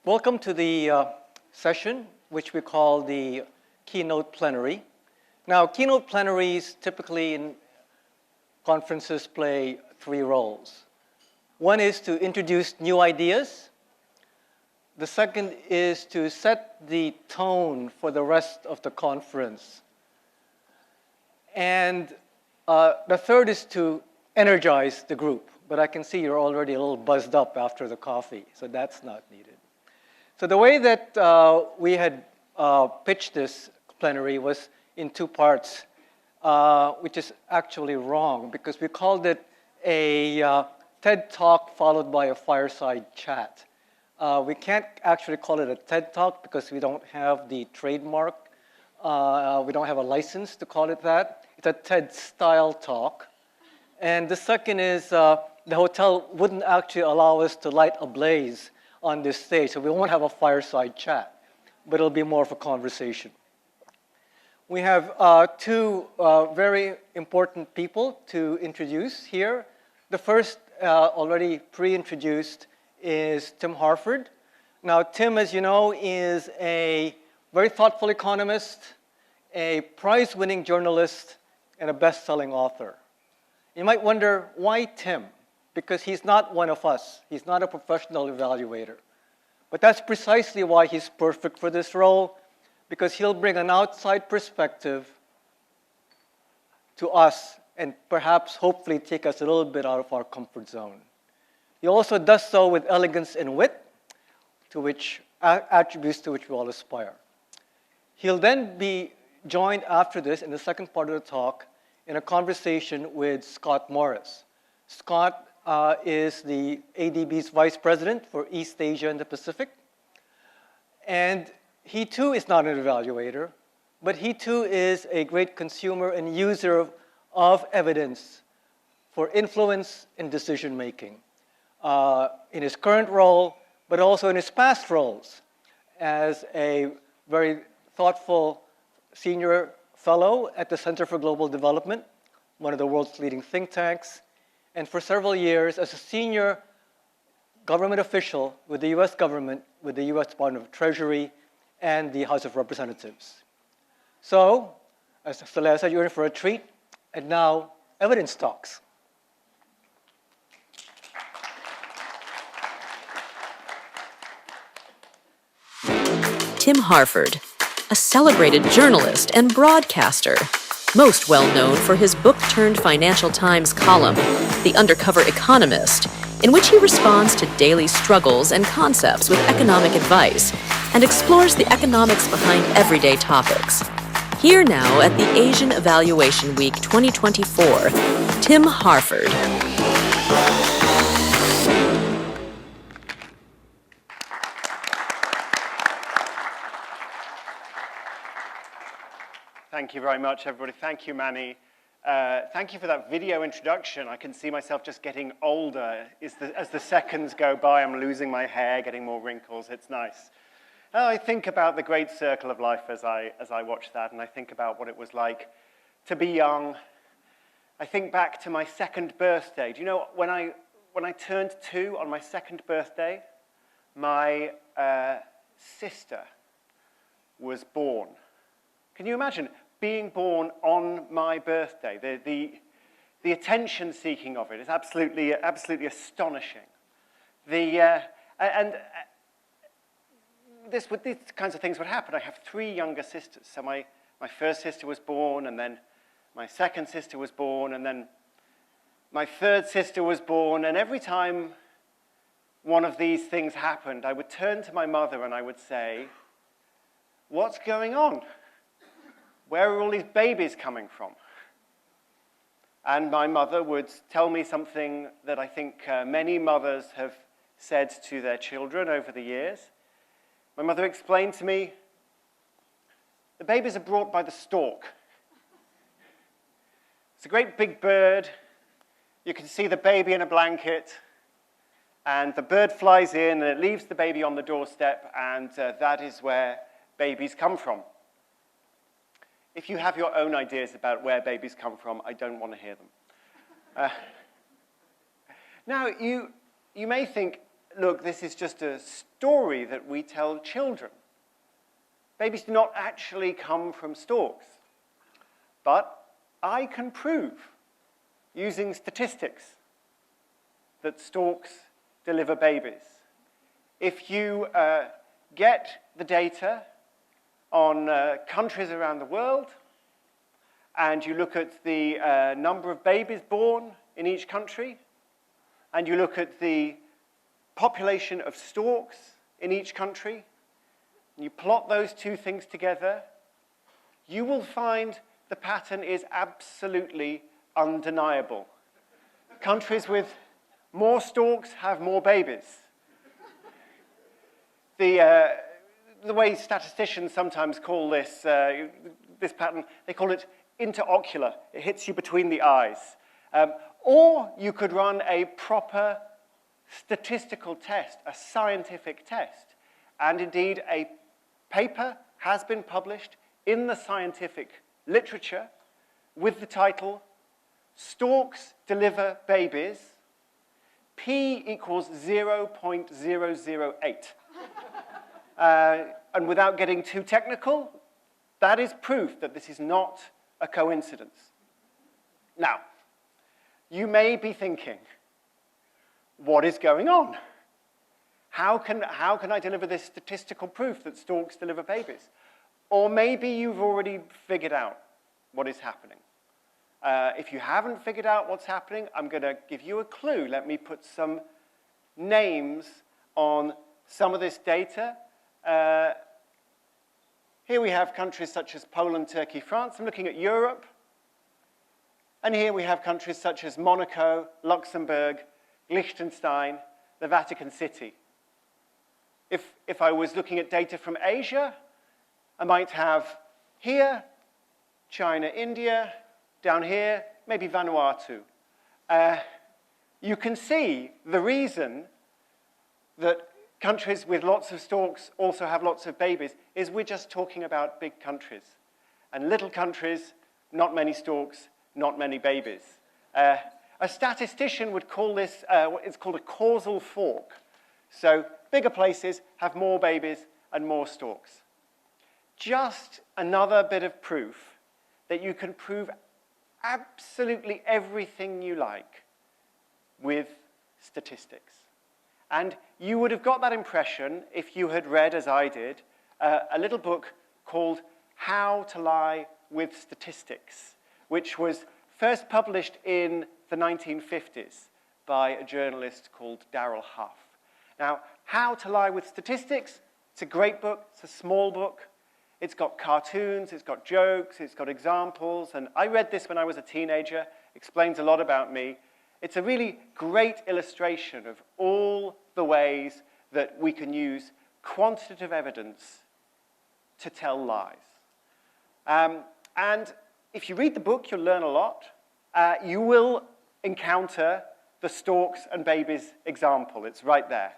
Welcome to the session, which we call the Keynote Plenary. Now, keynote plenaries typically in conferences play three roles. One is to introduce new ideas. The second is to set the tone for the rest of the conference. And the third is to energize the group. But I can see you're already a little buzzed up after the coffee, so that's not needed. So the way that we had pitched this plenary was in two parts, which is actually wrong because we called it a TED Talk followed by a fireside chat. We can't actually call it a TED Talk because we don't have the trademark. We don't have a license to call it that. It's a TED-style talk. And the second is the hotel wouldn't actually allow us to light a blaze on this stage, so we won't have a fireside chat, but it'll be more of a conversation. We have two very important people to introduce here. The first, already pre-introduced, is Tim Harford. Now, Tim, as you know, is a very thoughtful economist, a prize-winning journalist, and a best-selling author. You might wonder, why Tim? Because he's not one of us. He's not a professional evaluator. But that's precisely why he's perfect for this role, because he'll bring an outside perspective to us and perhaps, hopefully, take us a little bit out of our comfort zone. He also does so with elegance and wit, attributes to which we all aspire. He'll then be joined after this, in the second part of the talk, in a conversation with Scott Morris. Scott is the ADB's vice president for East Asia and the Pacific. And he too is not an evaluator, but he too is a great consumer and user of evidence for influence in decision making. In his current role, but also in his past roles as a very thoughtful senior fellow at the Center for Global Development, one of the world's leading think tanks, and for several years as a senior government official with the US government, with the US Department of Treasury and the House of Representatives. So, as Celeste said, you're in for a treat. And now, Evidence Talks. Tim Harford, a celebrated journalist and broadcaster, most well known for his book-turned Financial Times column, The Undercover Economist, in which he responds to daily struggles and concepts with economic advice and explores the economics behind everyday topics. Here now at the Asian Evaluation Week 2024, Tim Harford. Thank you very much, everybody. Thank you, Manny. Thank you for that video introduction. I can see myself just getting older. As the seconds go by, I'm losing my hair, getting more wrinkles. It's nice. I think about the great circle of life as I watch that, and I think about what it was like to be young. I think back to my second birthday. Do you know, when I turned 2 on my second birthday, my sister was born. Can you imagine being born on my birthday? The attention-seeking of it is absolutely astonishing. These kinds of things would happen. I have 3 younger sisters. So my first sister was born, and then my second sister was born, and then my third sister was born. And every time one of these things happened, I would turn to my mother and I would say, "What's going on? Where are all these babies coming from?" And my mother would tell me something that I think many mothers have said to their children over the years. My mother explained to me, "The babies are brought by the stork. It's a great big bird. You can see the baby in a blanket, and the bird flies in, and it leaves the baby on the doorstep, and that is where babies come from. If you have your own ideas about where babies come from, I don't want to hear them." Now, you may think, look, this is just a story that we tell children. Babies do not actually come from storks. But I can prove, using statistics, that storks deliver babies. If you get the data on countries around the world, and you look at the number of babies born in each country, and you look at the population of storks in each country, and you plot those two things together, you will find the pattern is absolutely undeniable. Countries with more storks have more babies. The way statisticians sometimes call this, this pattern, they call it interocular. It hits you between the eyes. Or you could run a proper statistical test, a scientific test. And indeed, a paper has been published in the scientific literature with the title, Storks Deliver Babies, P equals 0.008. And without getting too technical, that is proof that this is not a coincidence. Now, you may be thinking, what is going on? How can I deliver this statistical proof that storks deliver babies? Or maybe you've already figured out what is happening. If you haven't figured out what's happening, I'm going to give you a clue. Let me put some names on some of this data. Here we have countries such as Poland, Turkey, France. I'm looking at Europe. And here we have countries such as Monaco, Luxembourg, Liechtenstein, the Vatican City. If I was looking at data from Asia, I might have here, China, India, down here, maybe Vanuatu. You can see the reason that countries with lots of storks also have lots of babies is we're just talking about big countries. And little countries, not many storks, not many babies. A statistician would call this, it's called a causal fork. So bigger places have more babies and more storks. Just another bit of proof that you can prove absolutely everything you like with statistics. And you would have got that impression if you had read, as I did, a little book called How to Lie with Statistics, which was first published in the 1950s by a journalist called Darrell Huff. Now, How to Lie with Statistics, it's a great book, it's a small book. It's got cartoons, it's got jokes, it's got examples, and I read this when I was a teenager, explains a lot about me. It's a really great illustration of all the ways that we can use quantitative evidence to tell lies. And if you read the book, you'll learn a lot. You will encounter the storks and babies example. It's right there.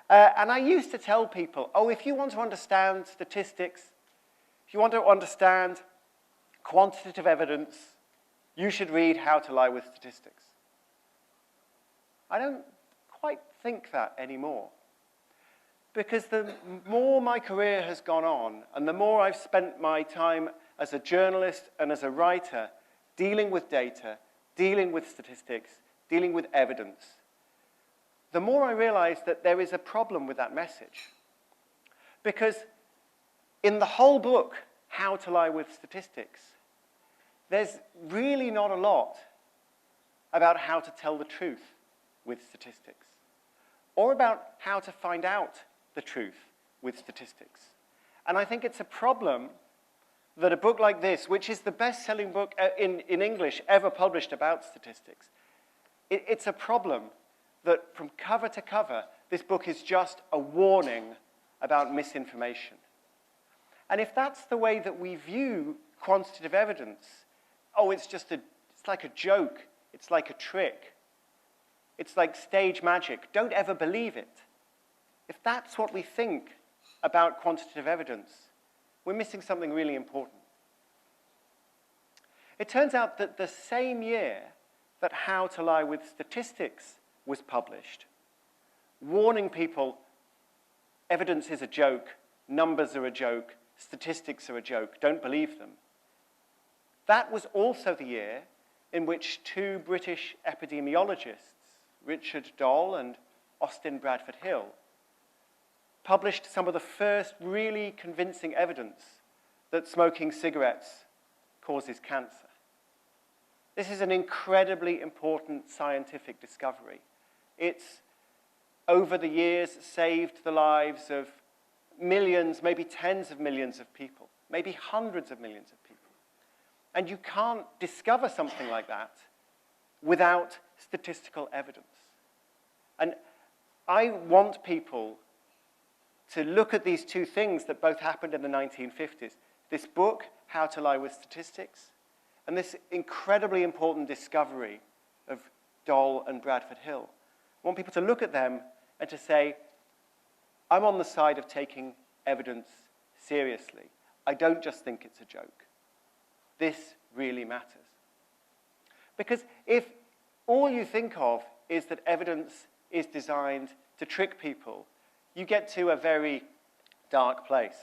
And I used to tell people, oh, if you want to understand statistics, if you want to understand quantitative evidence, you should read How to Lie with Statistics. I don't quite think that anymore. Because the more my career has gone on, and the more I've spent my time as a journalist and as a writer dealing with data, dealing with statistics, dealing with evidence, the more I realize that there is a problem with that message. Because in the whole book, How to Lie with Statistics, there's really not a lot about how to tell the truth with statistics, or about how to find out the truth with statistics. And I think it's a problem that a book like this, which is the best-selling book in English ever published about statistics, it's a problem that from cover to cover, this book is just a warning about misinformation. And if that's the way that we view quantitative evidence, oh, it's like a joke, it's like a trick, it's like stage magic, don't ever believe it. If that's what we think about quantitative evidence, we're missing something really important. It turns out that the same year that How to Lie with Statistics was published, warning people evidence is a joke, numbers are a joke, statistics are a joke, don't believe them. That was also the year in which two British epidemiologists, Richard Doll and Austin Bradford Hill, published some of the first really convincing evidence that smoking cigarettes causes cancer. This is an incredibly important scientific discovery. It's, over the years, saved the lives of millions, maybe tens of millions of people, maybe hundreds of millions of people. And you can't discover something like that without statistical evidence. And I want people to look at these two things that both happened in the 1950s. This book, How to Lie with Statistics, and this incredibly important discovery of Doll and Bradford Hill. I want people to look at them and to say, I'm on the side of taking evidence seriously. I don't just think it's a joke. This really matters. Because if all you think of is that evidence is designed to trick people, you get to a very dark place.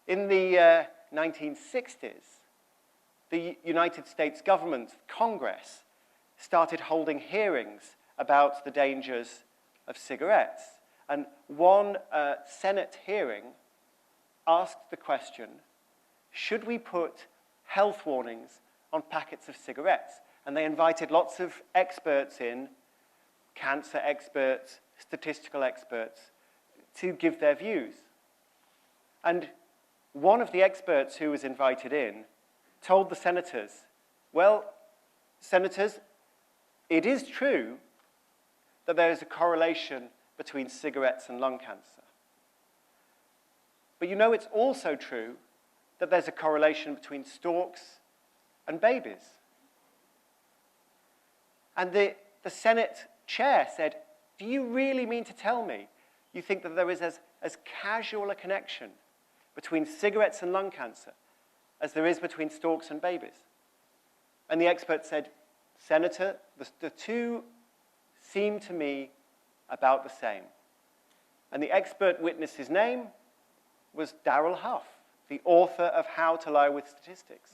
In the 1960s, the United States government, Congress, started holding hearings about the dangers of cigarettes. And one Senate hearing asked the question, should we put health warnings on packets of cigarettes? And they invited lots of experts in, cancer experts, statistical experts, to give their views. And one of the experts who was invited in told the senators, well, senators, it is true that there is a correlation between cigarettes and lung cancer. But you know it's also true that there's a correlation between storks and babies. And the Senate chair said, do you really mean to tell me you think that there is as casual a connection between cigarettes and lung cancer as there is between storks and babies? And the expert said, Senator, the two seem to me about the same. And the expert witness's name was Darrell Huff, the author of How to Lie with Statistics.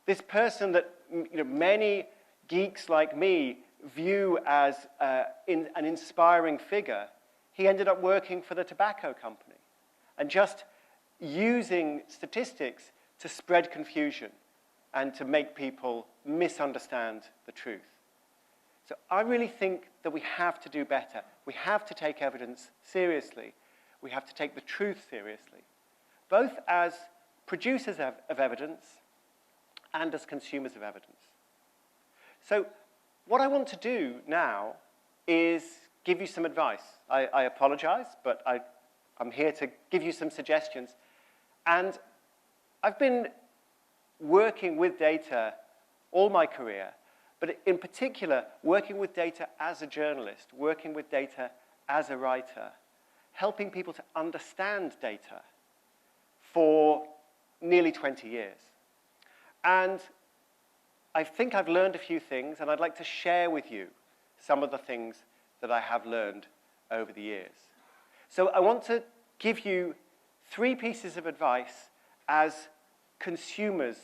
This person that many geeks like me view as an inspiring figure, he ended up working for the tobacco company and just using statistics to spread confusion and to make people misunderstand the truth. So I really think that we have to do better. We have to take evidence seriously. We have to take the truth seriously, both as producers of evidence and as consumers of evidence. So what I want to do now is give you some advice. I apologize, but I'm here to give you some suggestions. And I've been working with data all my career, but in particular, working with data as a journalist, working with data as a writer, helping people to understand data for nearly 20 years. And I think I've learned a few things, and I'd like to share with you some of the things that I have learned over the years. So I want to give you 3 pieces of advice as consumers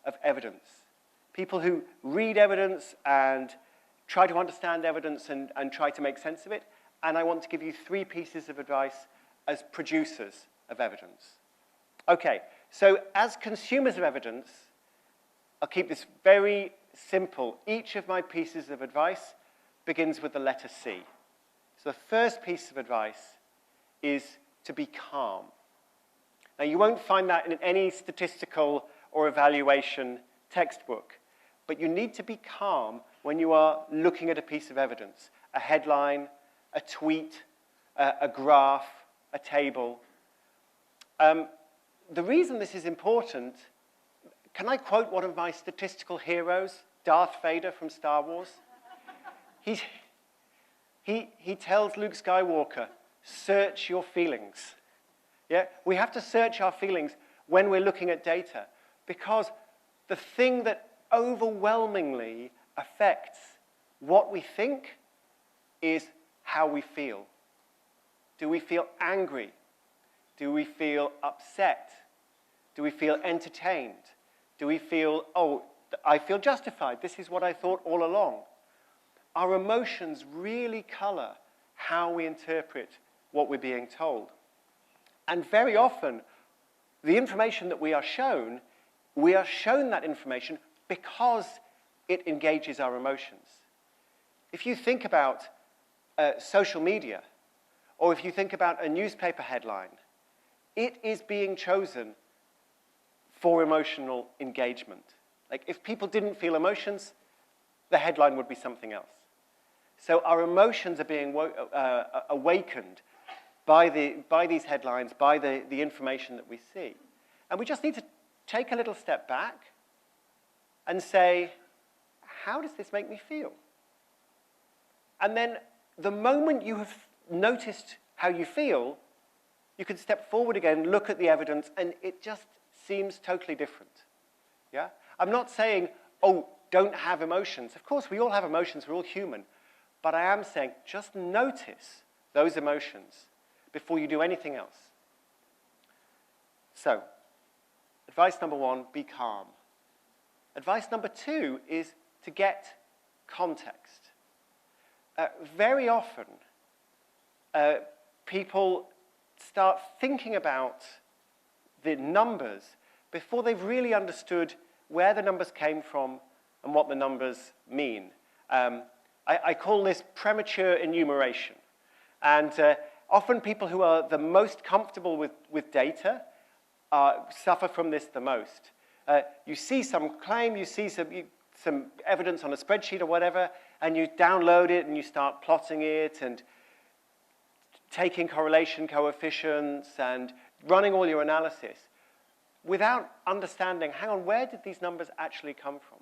of evidence, people who read evidence and try to understand evidence and try to make sense of it. And I want to give you 3 pieces of advice as producers of evidence. Okay, so as consumers of evidence, I'll keep this very simple. Each of my pieces of advice begins with the letter C. So the first piece of advice is to be calm. Now, you won't find that in any statistical or evaluation textbook, but you need to be calm when you are looking at a piece of evidence, a headline, a tweet, a graph, a table. The reason this is important, can I quote one of my statistical heroes, Darth Vader from Star Wars? He tells Luke Skywalker, search your feelings. Yeah? We have to search our feelings when we're looking at data, because the thing that overwhelmingly affects what we think is how we feel. Do we feel angry? Do we feel upset? Do we feel entertained? Do we feel, oh, I feel justified. This is what I thought all along. Our emotions really color how we interpret what we're being told. And very often, the information that we are shown that information because it engages our emotions. If you think about social media, or if you think about a newspaper headline, it is being chosen for emotional engagement. Like, if people didn't feel emotions, the headline would be something else. So our emotions are being awakened by these headlines, by the information that we see. And we just need to take a little step back and say, how does this make me feel? And then the moment you have noticed how you feel, you can step forward again, look at the evidence, and it just seems totally different. Yeah? I'm not saying, oh, don't have emotions. Of course, we all have emotions. We're all human. But I am saying, just notice those emotions before you do anything else. So, advice number 1, be calm. Advice number 2 is to get context. Very often, people start thinking about the numbers before they've really understood where the numbers came from and what the numbers mean. I call this premature enumeration. And often people who are the most comfortable with data suffer from this the most. You see some claim, you see some evidence on a spreadsheet or whatever, and you download it and you start plotting it and taking correlation coefficients and running all your analysis without understanding, hang on, where did these numbers actually come from?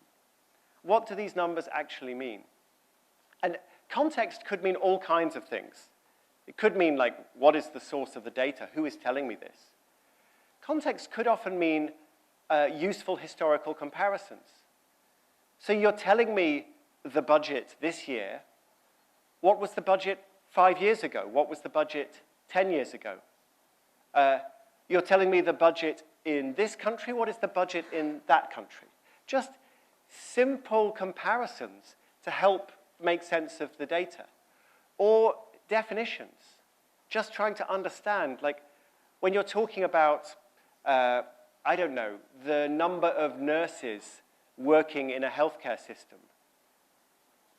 What do these numbers actually mean? And context could mean all kinds of things. It could mean, like, what is the source of the data? Who is telling me this? Context could often mean useful historical comparisons. So you're telling me the budget this year. What was the budget 5 years ago? What was the budget 10 years ago? You're telling me the budget in this country. What is the budget in that country? Just simple comparisons to help make sense of the data. Or definitions. Just trying to understand, like, when you're talking about, I don't know, the number of nurses working in a healthcare system.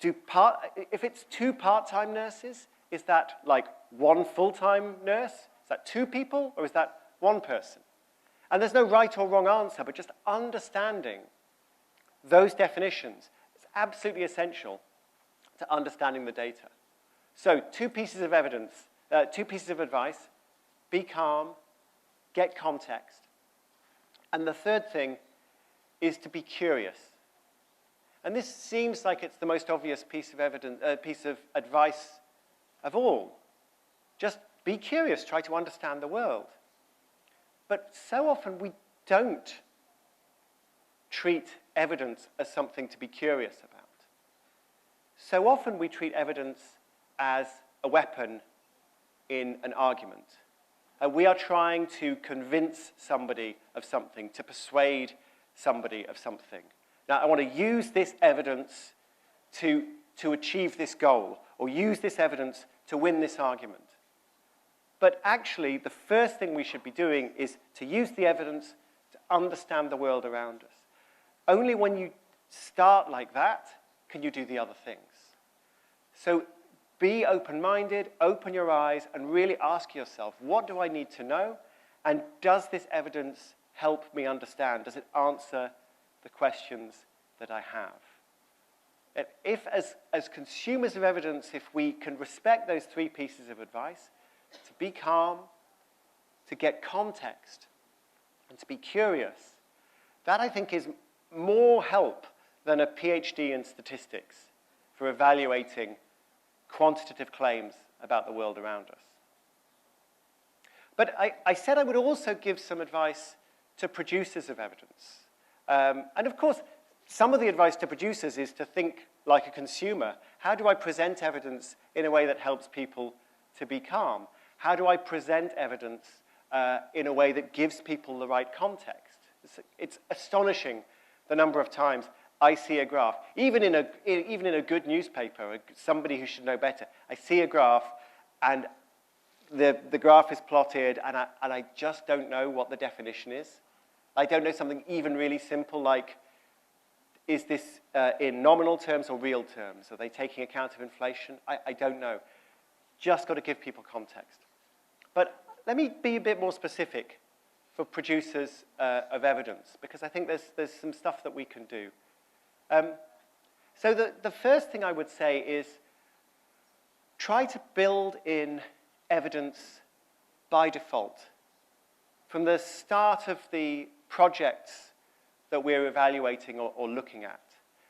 If it's 2 part-time nurses, is that like 1 full-time nurse? Is that 2 people, or is that 1 person? And there's no right or wrong answer, but just understanding those definitions is absolutely essential to understanding the data. So 2 pieces of evidence, 2 pieces of advice: be calm, get context. And the third thing is to be curious. And this seems like it's the most obvious piece of advice of all. Just be curious, try to understand the world. But so often we don't treat evidence as something to be curious about. So often we treat evidence as a weapon in an argument. We are trying to convince somebody of something, to persuade somebody of something. Now, I want to use this evidence to achieve this goal, or use this evidence to win this argument. But actually, the first thing we should be doing is to use the evidence to understand the world around us. Only when you start like that can you do the other things. So be open-minded, open your eyes, and really ask yourself, what do I need to know? And does this evidence help me understand? Does it answer the questions that I have? If, as consumers of evidence, if we can respect those 3 pieces of advice, to be calm, to get context, and to be curious, that, I think, is more help than a PhD in statistics for evaluating quantitative claims about the world around us. But I said I would also give some advice to producers of evidence. And of course, some of the advice to producers is to think like a consumer. How do I present evidence in a way that helps people to be calm? How do I present evidence in a way that gives people the right context? It's astonishing the number of times I see a graph, even in a good newspaper, somebody who should know better. I see a graph, and the graph is plotted, and I just don't know what the definition is. I don't know something even really simple like, is this in nominal terms or real terms? Are they taking account of inflation? I don't know. Just got to give people context. But let me be a bit more specific for producers of evidence, because I think there's some stuff that we can do. So the first thing I would say is try to build in evidence by default. From the start of the projects that we're evaluating or looking at.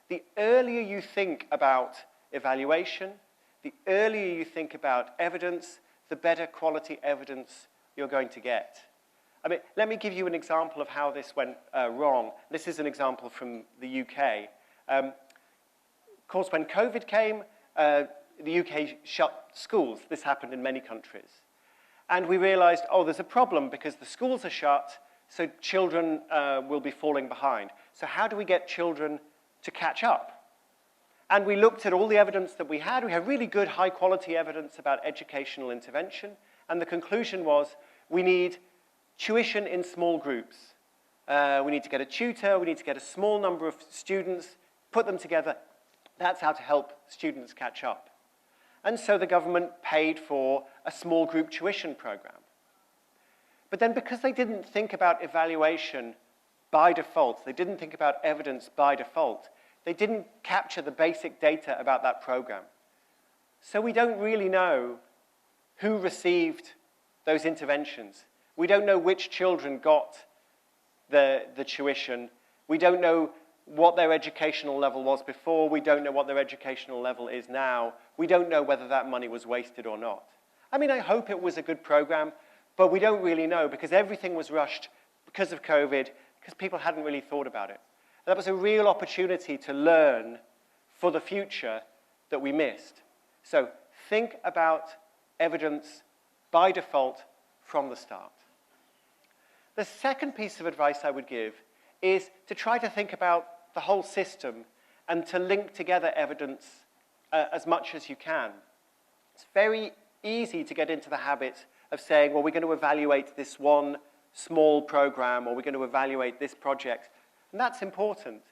The earlier you think about evaluation, the earlier you think about evidence, the better quality evidence you're going to get. I mean, let me give you an example of how this went wrong. This is an example from the UK. Of course, when COVID came, the UK shut schools. This happened in many countries. And we realized, oh, there's a problem because the schools are shut, so children will be falling behind. So how do we get children to catch up? And we looked at all the evidence that we had. We had really good, high-quality evidence about educational intervention. And the conclusion was we need tuition in small groups. We need to get a tutor. We need to get a small number of students, put them together. That's how to help students catch up. And so the government paid for a small group tuition program. But then because they didn't think about evaluation by default, they didn't think about evidence by default, they didn't capture the basic data about that program. So we don't really know who received those interventions. We don't know which children got the tuition. We don't know what their educational level was before. We don't know what their educational level is now. We don't know whether that money was wasted or not. I mean, I hope it was a good program, but we don't really know because everything was rushed because of COVID, because people hadn't really thought about it. And that was a real opportunity to learn for the future that we missed. So think about evidence by default from the start. The second piece of advice I would give is to try to think about the whole system and to link together evidence as much as you can. It's very easy to get into the habit of saying, well, we're going to evaluate this one small program or we're going to evaluate this project. And that's important.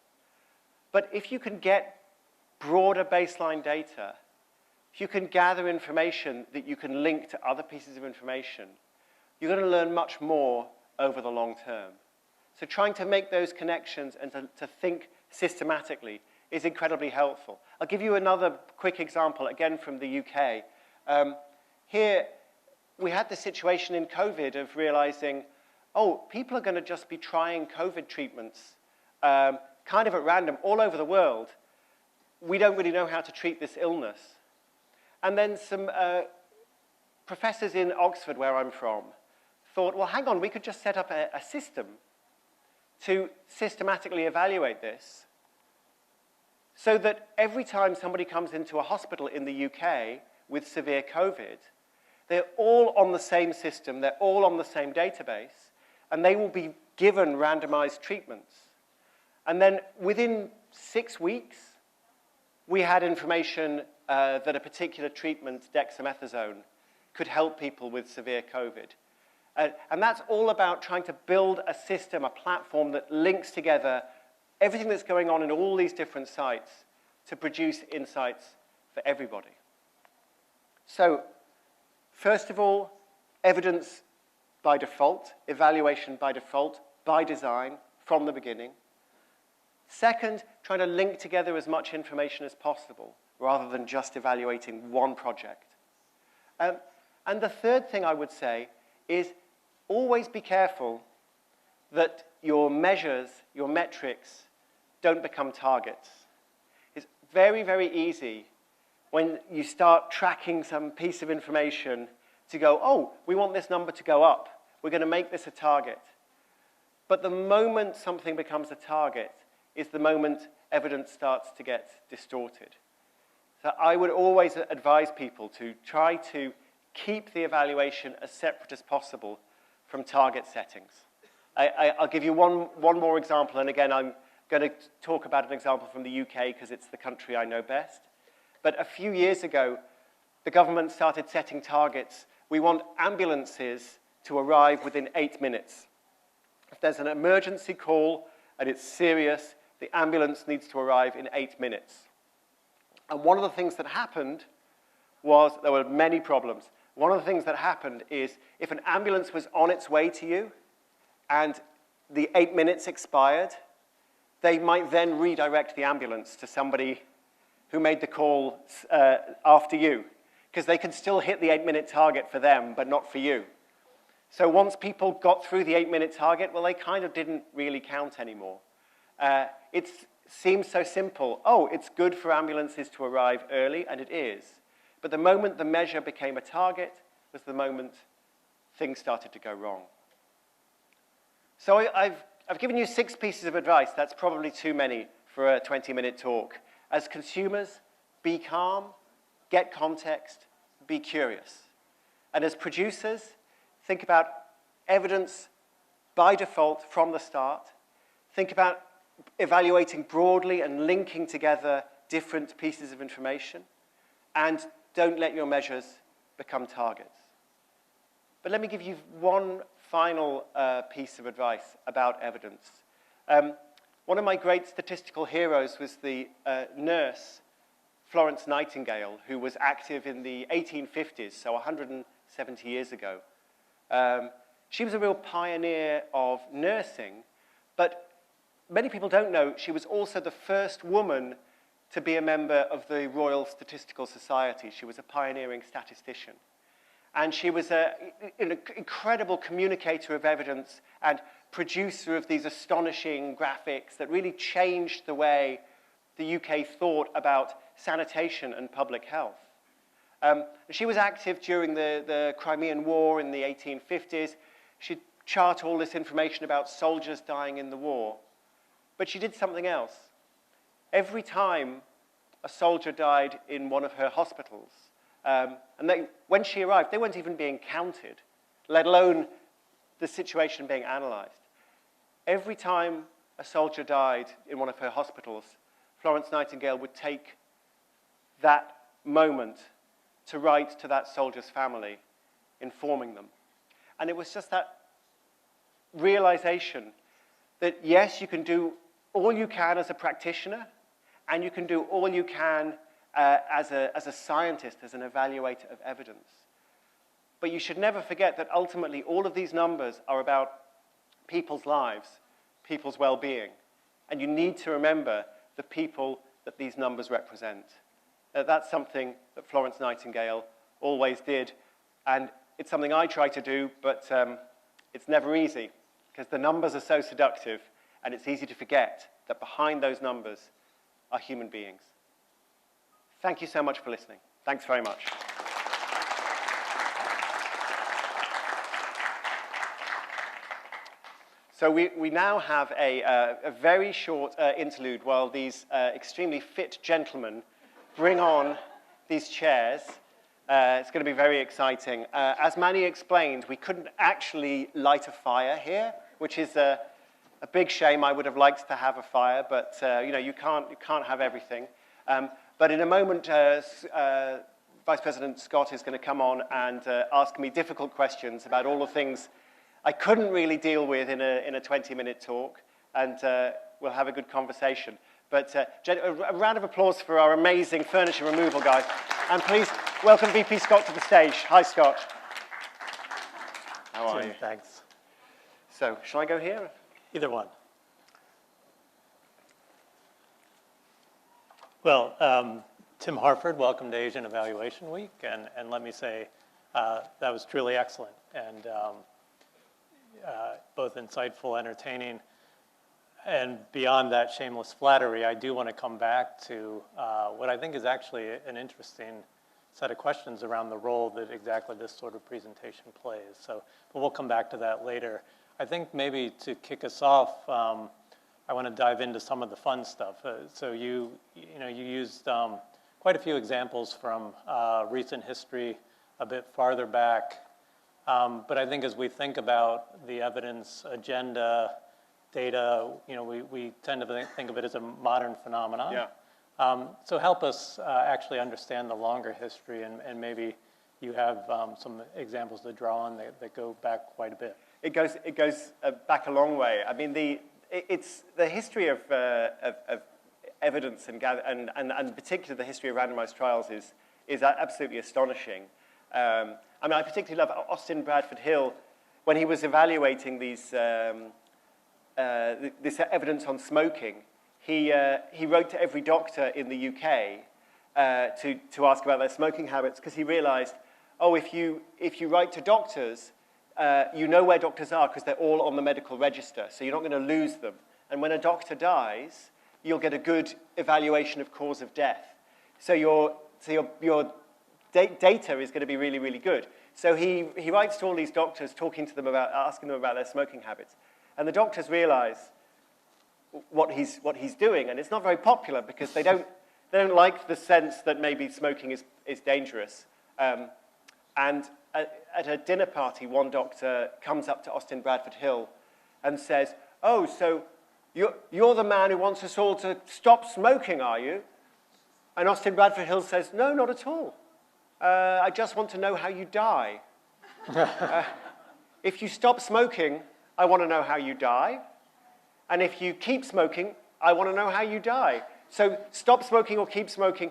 But if you can get broader baseline data, if you can gather information that you can link to other pieces of information, you're going to learn much more over the long term. So trying to make those connections and to think systematically is incredibly helpful. I'll give you another quick example, again from the UK. Here, we had the situation in COVID of realizing, oh, people are going to just be trying COVID treatments kind of at random all over the world. We don't really know how to treat this illness. And then some professors in Oxford, where I'm from, thought, well, hang on, we could just set up a system to systematically evaluate this so that every time somebody comes into a hospital in the UK with severe COVID, they're all on the same system, they're all on the same database, and they will be given randomized treatments. And then within 6 weeks, we had information that a particular treatment, dexamethasone, could help people with severe COVID. And that's all about trying to build a system, a platform that links together everything that's going on in all these different sites to produce insights for everybody. So, first of all, evidence by default, evaluation by default, by design, from the beginning. Second, trying to link together as much information as possible, rather than just evaluating one project. And the third thing I would say is always be careful that your measures, your metrics, don't become targets. It's very, very easy when you start tracking some piece of information to go, oh, we want this number to go up. We're going to make this a target. But the moment something becomes a target, is the moment evidence starts to get distorted. So I would always advise people to try to keep the evaluation as separate as possible from target settings. I'll give you one more example, and again, I'm going to talk about an example from the UK because it's the country I know best. But a few years ago, the government started setting targets. We want ambulances to arrive within 8 minutes. If there's an emergency call and it's serious, the ambulance needs to arrive in 8 minutes. And one of the things that happened was, there were many problems. One of the things that happened is if an ambulance was on its way to you and the 8 minutes expired, they might then redirect the ambulance to somebody who made the call after you, because they could still hit the 8-minute target for them, but not for you. So once people got through the 8-minute target, well, they kind of didn't really count anymore. It seems so simple. Oh, it's good for ambulances to arrive early, and it is. But the moment the measure became a target was the moment things started to go wrong. So I've given you 6 pieces of advice. That's probably too many for a 20-minute talk. As consumers, be calm, get context, be curious. And as producers, think about evidence by default from the start. Think about evaluating broadly and linking together different pieces of information. And don't let your measures become targets. But let me give you one final piece of advice about evidence. One of my great statistical heroes was the nurse, Florence Nightingale, who was active in the 1850s, so 170 years ago. She was a real pioneer of nursing, but many people don't know she was also the first woman to be a member of the Royal Statistical Society. She was a pioneering statistician. And she was an incredible communicator of evidence and producer of these astonishing graphics that really changed the way the UK thought about sanitation and public health. She was active during the Crimean War in the 1850s. She'd chart all this information about soldiers dying in the war. But she did something else. Every time a soldier died in one of her hospitals, when she arrived, they weren't even being counted, let alone the situation being analyzed. Every time a soldier died in one of her hospitals, Florence Nightingale would take that moment to write to that soldier's family, informing them. And it was just that realization that, yes, you can do all you can as a practitioner, and you can do all you can as a scientist, as an evaluator of evidence. But you should never forget that ultimately all of these numbers are about people's lives, people's well-being. And you need to remember the people that these numbers represent. That's something that Florence Nightingale always did. And it's something I try to do, but it's never easy because the numbers are so seductive, and it's easy to forget that behind those numbers are human beings. Thank you so much for listening. Thanks very much. So we now have a very short interlude while these extremely fit gentlemen bring on these chairs. It's going to be very exciting. As Manny explained, we couldn't actually light a fire here, which is a big shame. I would have liked to have a fire, but you can't have everything. But in a moment, Vice President Scott is going to come on and ask me difficult questions about all the things I couldn't really deal with in a 20-minute talk, and we'll have a good conversation. But a round of applause for our amazing furniture removal guys. And please welcome VP Scott to the stage. Hi, Scott. How are you? Thanks. So, shall I go here? Either one. Well, Tim Harford, welcome to Asian Evaluation Week. And let me say, that was truly excellent. And both insightful, entertaining, and beyond that shameless flattery, I do want to come back to what I think is actually an interesting set of questions around the role that exactly this sort of presentation plays. But we'll come back to that later. I think maybe to kick us off, I want to dive into some of the fun stuff. So you used quite a few examples from recent history, a bit farther back. But I think as we think about the evidence agenda, data, we tend to think of it as a modern phenomenon. Yeah. So help us actually understand the longer history, and maybe you have some examples to draw on that go back quite a bit. It goes back a long way. I mean, it's the history of evidence and particularly the history of randomized trials is absolutely astonishing. I mean, I particularly love Austin Bradford Hill when he was evaluating this evidence on smoking. He wrote to every doctor in the UK to ask about their smoking habits, because he realized, if you write to doctors, you know where doctors are because they're all on the medical register, so you're not going to lose them. And when a doctor dies, you'll get a good evaluation of cause of death. So your data is going to be really, really good. So he writes to all these doctors, asking them about their smoking habits. And the doctors realize what he's doing, and it's not very popular because they don't like the sense that maybe smoking is dangerous. And at a dinner party, one doctor comes up to Austin Bradford Hill and says, "Oh, so you're the man who wants us all to stop smoking, are you?" And Austin Bradford Hill says, "No, not at all. I just want to know how you die. If you stop smoking, I want to know how you die. And if you keep smoking, I want to know how you die. So stop smoking or keep smoking,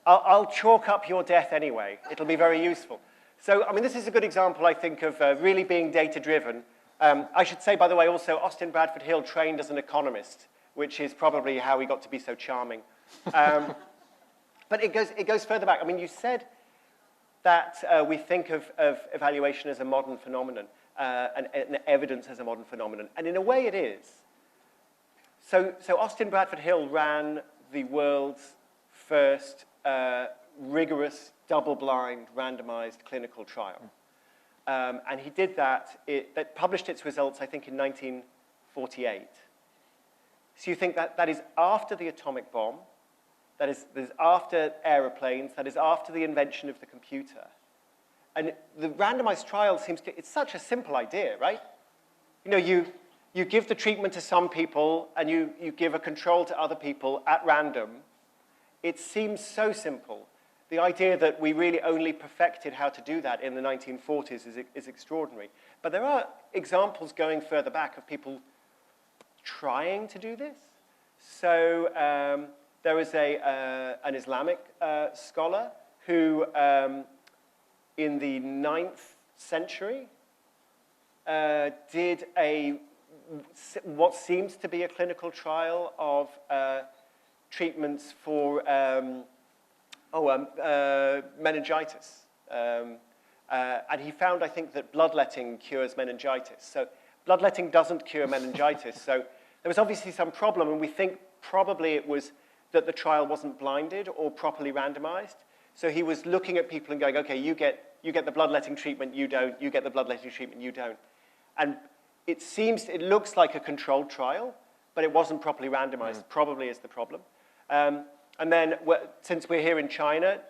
I'll chalk up your death anyway. It'll be very useful." So, I mean, this is a good example, I think, of really being data-driven. I should say, by the way, also, Austin Bradford Hill trained as an economist, which is probably how he got to be so charming. But it goes further back. I mean, you said that we think of evaluation as a modern phenomenon, and evidence as a modern phenomenon. And in a way, it is. So Austin Bradford Hill ran the world's first rigorous, double-blind, randomized clinical trial. And he did that. That published its results, I think, in 1948. So you think that is after the atomic bomb, that is after aeroplanes, that is after the invention of the computer. And the randomized trial it's such a simple idea, right? You give the treatment to some people, and you give a control to other people at random. It seems so simple. The idea that we really only perfected how to do that in the 1940s is extraordinary. But there are examples going further back of people trying to do this. So there was an Islamic scholar who, in the 9th century, did what seems to be a clinical trial of treatments for meningitis. And he found, I think, that bloodletting cures meningitis. So bloodletting doesn't cure meningitis. So there was obviously some problem, and we think probably it was that the trial wasn't blinded or properly randomized. So he was looking at people and going, okay, you get the bloodletting treatment, you don't. You get the bloodletting treatment, you don't. And it looks like a controlled trial, but it wasn't properly randomized, probably is the problem. And then, since we're here in China,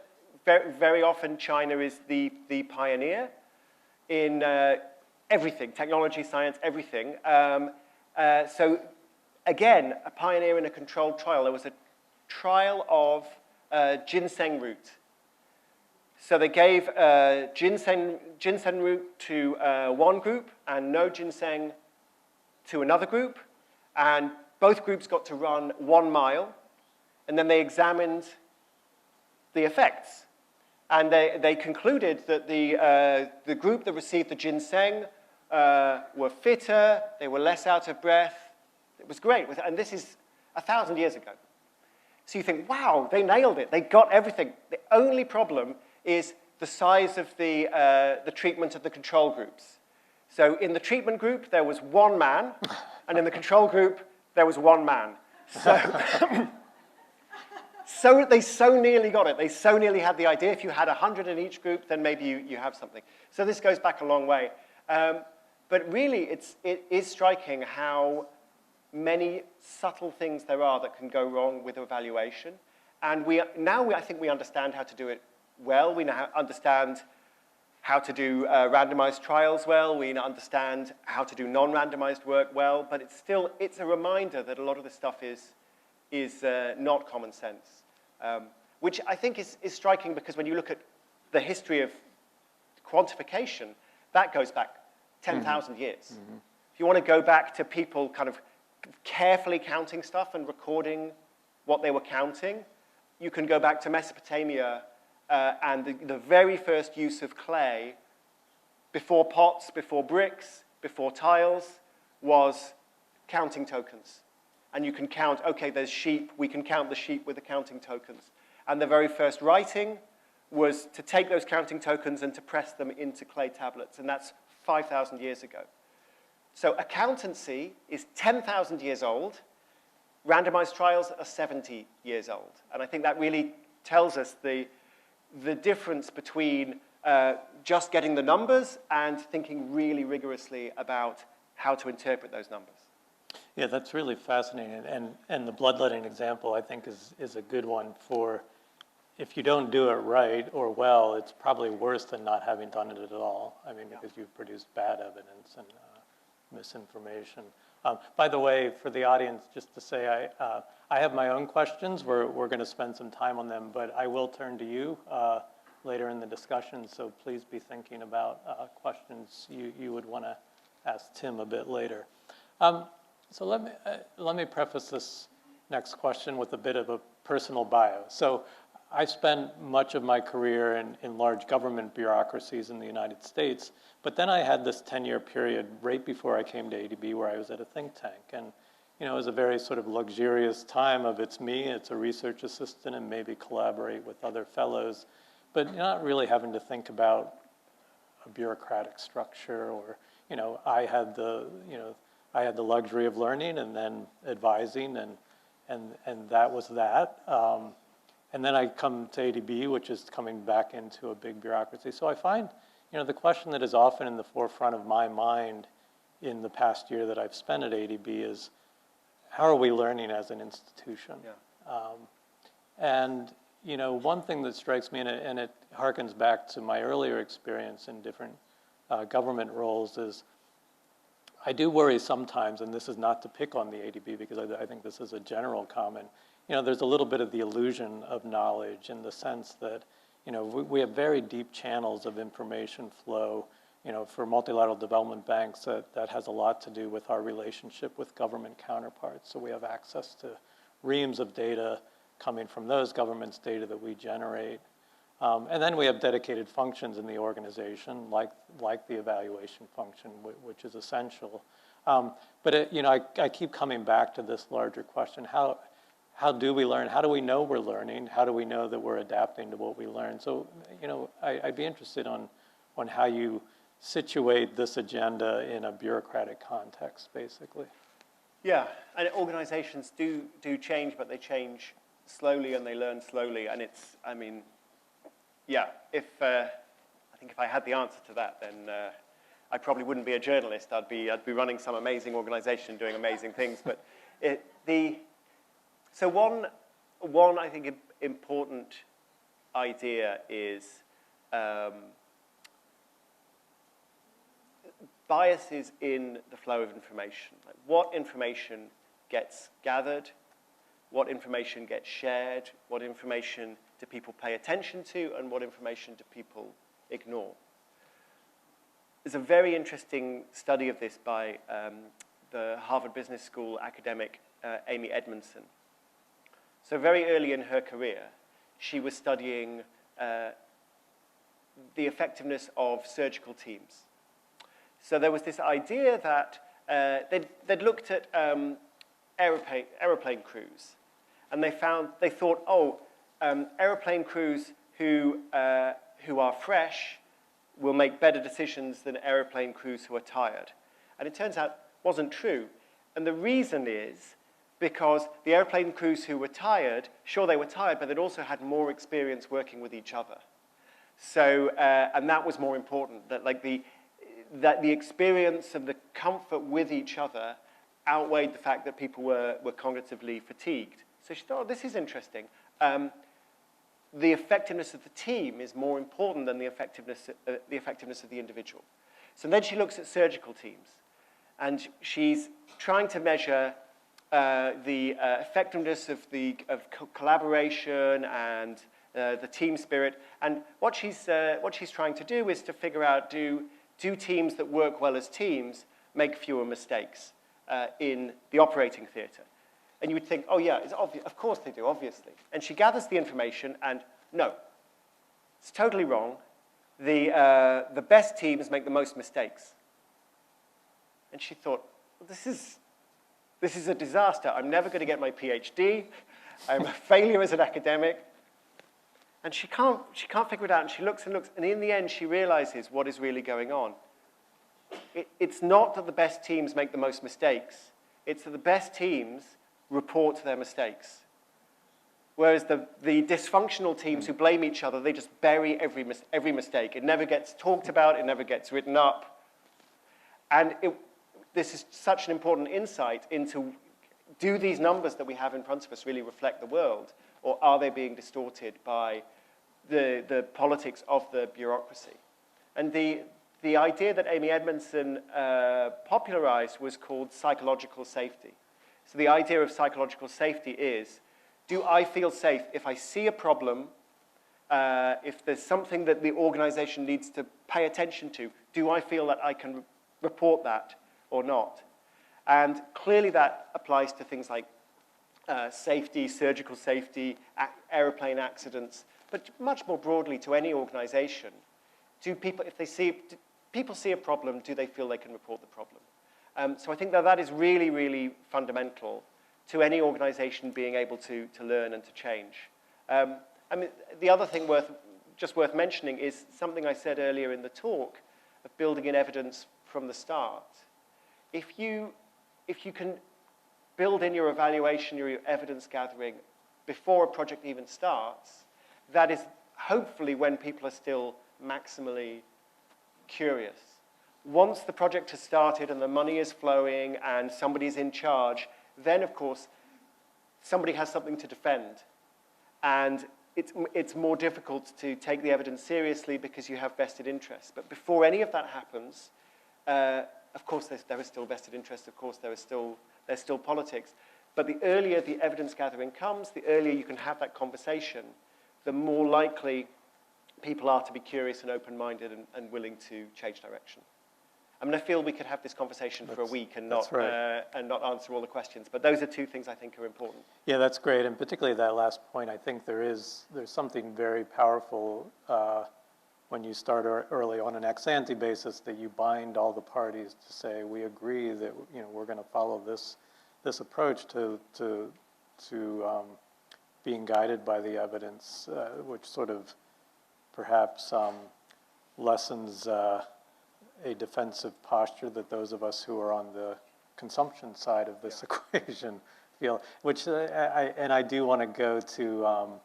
very, very often China is the pioneer in everything, technology, science, everything. So again, a pioneer in a controlled trial. There was a trial of ginseng root. So they gave ginseng root to one group and no ginseng to another group. And both groups got to run 1 mile. And then they examined the effects. And they concluded that the group that received the ginseng were fitter, they were less out of breath. It was great. And this is 1,000 years ago. So you think, wow, they nailed it. They got everything. The only problem is the size of the treatment of the control groups. So in the treatment group, there was 1 man. And in the control group, there was 1 man. So they so nearly got it. They so nearly had the idea. If you had 100 in each group, then maybe you have something. So this goes back a long way. But really, it is striking how many subtle things there are that can go wrong with evaluation. And I think we understand how to do it well. We now understand how to do randomized trials well. We understand how to do non-randomized work well. But it's a reminder that a lot of this stuff is not common sense, which I think is striking, because when you look at the history of quantification, that goes back 10,000 years. Mm-hmm. If you want to go back to people kind of carefully counting stuff and recording what they were counting, you can go back to Mesopotamia and the very first use of clay before pots, before bricks, before tiles, was counting tokens. And you can count, okay, there's sheep, we can count the sheep with the counting tokens. And the very first writing was to take those counting tokens and to press them into clay tablets, and that's 5,000 years ago. So accountancy is 10,000 years old. Randomized trials are 70 years old. And I think that really tells us the difference between just getting the numbers and thinking really rigorously about how to interpret those numbers. Yeah, that's really fascinating. And the bloodletting example, I think, is a good one for, if you don't do it right or well, it's probably worse than not having done it at all. I mean, because you've produced bad evidence and misinformation. By the way, for the audience, just to say, I have my own questions. We're going to spend some time on them, but I will turn to you later in the discussion, so please be thinking about questions you would want to ask Tim a bit later. So let me preface this next question with a bit of a personal bio. So I spent much of my career in large government bureaucracies in the United States, but then I had this 10-year period right before I came to ADB where I was at a think tank. And it was a very sort of luxurious time of it's me, it's a research assistant, and maybe collaborate with other fellows, but you're not really having to think about a bureaucratic structure, or, I had the luxury of learning and then advising, and that was that. And then I come to ADB, which is coming back into a big bureaucracy. So I find, the question that is often in the forefront of my mind in the past year that I've spent at ADB is, how are we learning as an institution? Yeah. And one thing that strikes me, and it harkens back to my earlier experience in different government roles, is I do worry sometimes, and this is not to pick on the ADB because I think this is a general comment, there's a little bit of the illusion of knowledge in the sense that, we have very deep channels of information flow, for multilateral development banks that has a lot to do with our relationship with government counterparts. So we have access to reams of data coming from those governments' data that we generate. And then we have dedicated functions in the organization, like the evaluation function, which is essential. But I keep coming back to this larger question: how do we learn? How do we know we're learning? How do we know that we're adapting to what we learn? So, I'd be interested on how you situate this agenda in a bureaucratic context, basically. Yeah, and organizations do change, but they change slowly and they learn slowly. And I think if I had the answer to that, then I probably wouldn't be a journalist. I'd be running some amazing organization doing amazing things. But so one I think important idea is biases in the flow of information. Like, what information gets gathered, what information gets shared, what information do people pay attention to, and what information do people ignore. There's a very interesting study of this by the Harvard Business School academic Amy Edmondson. So very early in her career, she was studying the effectiveness of surgical teams. So there was this idea that they'd looked at aeroplane crews, and they thought, aeroplane crews who are fresh will make better decisions than aeroplane crews who are tired. And it turns out it wasn't true. And the reason is because the airplane crews who were tired, sure they were tired, but they'd also had more experience working with each other. So, and that was more important, that the experience and the comfort with each other outweighed the fact that people were cognitively fatigued. So she thought, oh, this is interesting. The effectiveness of the team is more important than the effectiveness of the individual. So then she looks at surgical teams, and she's trying to measure the effectiveness of collaboration and the team spirit. And what she's trying to do is to figure out, do teams that work well as teams make fewer mistakes in the operating theater? And you would think, oh yeah, it's obvious. Of course they do, obviously. And she gathers the information, and no, it's totally wrong. The best teams make the most mistakes. And she thought, well, this is a disaster. I'm never going to get my PhD. I'm a failure as an academic. And she can't figure it out, and she looks and looks, and in the end she realizes what is really going on. It's not that the best teams make the most mistakes. It's that the best teams report their mistakes. Whereas the dysfunctional teams who blame each other, they just bury every mistake. It never gets talked about, it never gets written up. And this is such an important insight into, do these numbers that we have in front of us really reflect the world, or are they being distorted by the politics of the bureaucracy? And the idea that Amy Edmondson popularized was called psychological safety. So the idea of psychological safety is, do I feel safe if I see a problem, if there's something that the organization needs to pay attention to, do I feel that I can report that or not? And clearly that applies to things like safety, surgical safety, airplane accidents, but much more broadly to any organization. If people see a problem, do they feel they can report the problem? So I think that is really, really fundamental to any organization being able to learn and to change. I mean, the other thing worth mentioning is something I said earlier in the talk of building in evidence from the start. If you can build in your evaluation, your evidence gathering before a project even starts, that is hopefully when people are still maximally curious. Once the project has started and the money is flowing and somebody's in charge, then of course somebody has something to defend. And it's more difficult to take the evidence seriously because you have vested interests. But before any of that happens, of course there is still vested interest, of course there's still politics. But the earlier the evidence gathering comes, the earlier you can have that conversation, the more likely people are to be curious and open-minded and willing to change direction. I mean, I feel we could have this conversation for a week and not answer all the questions, but those are two things I think are important. Yeah, that's great, and particularly that last point, I think there's something very powerful when you start early on an ex ante basis, that you bind all the parties to say, we agree that we're going to follow this approach to being guided by the evidence, which sort of perhaps lessens a defensive posture that those of us who are on the consumption side of this equation feel, which I do want to go to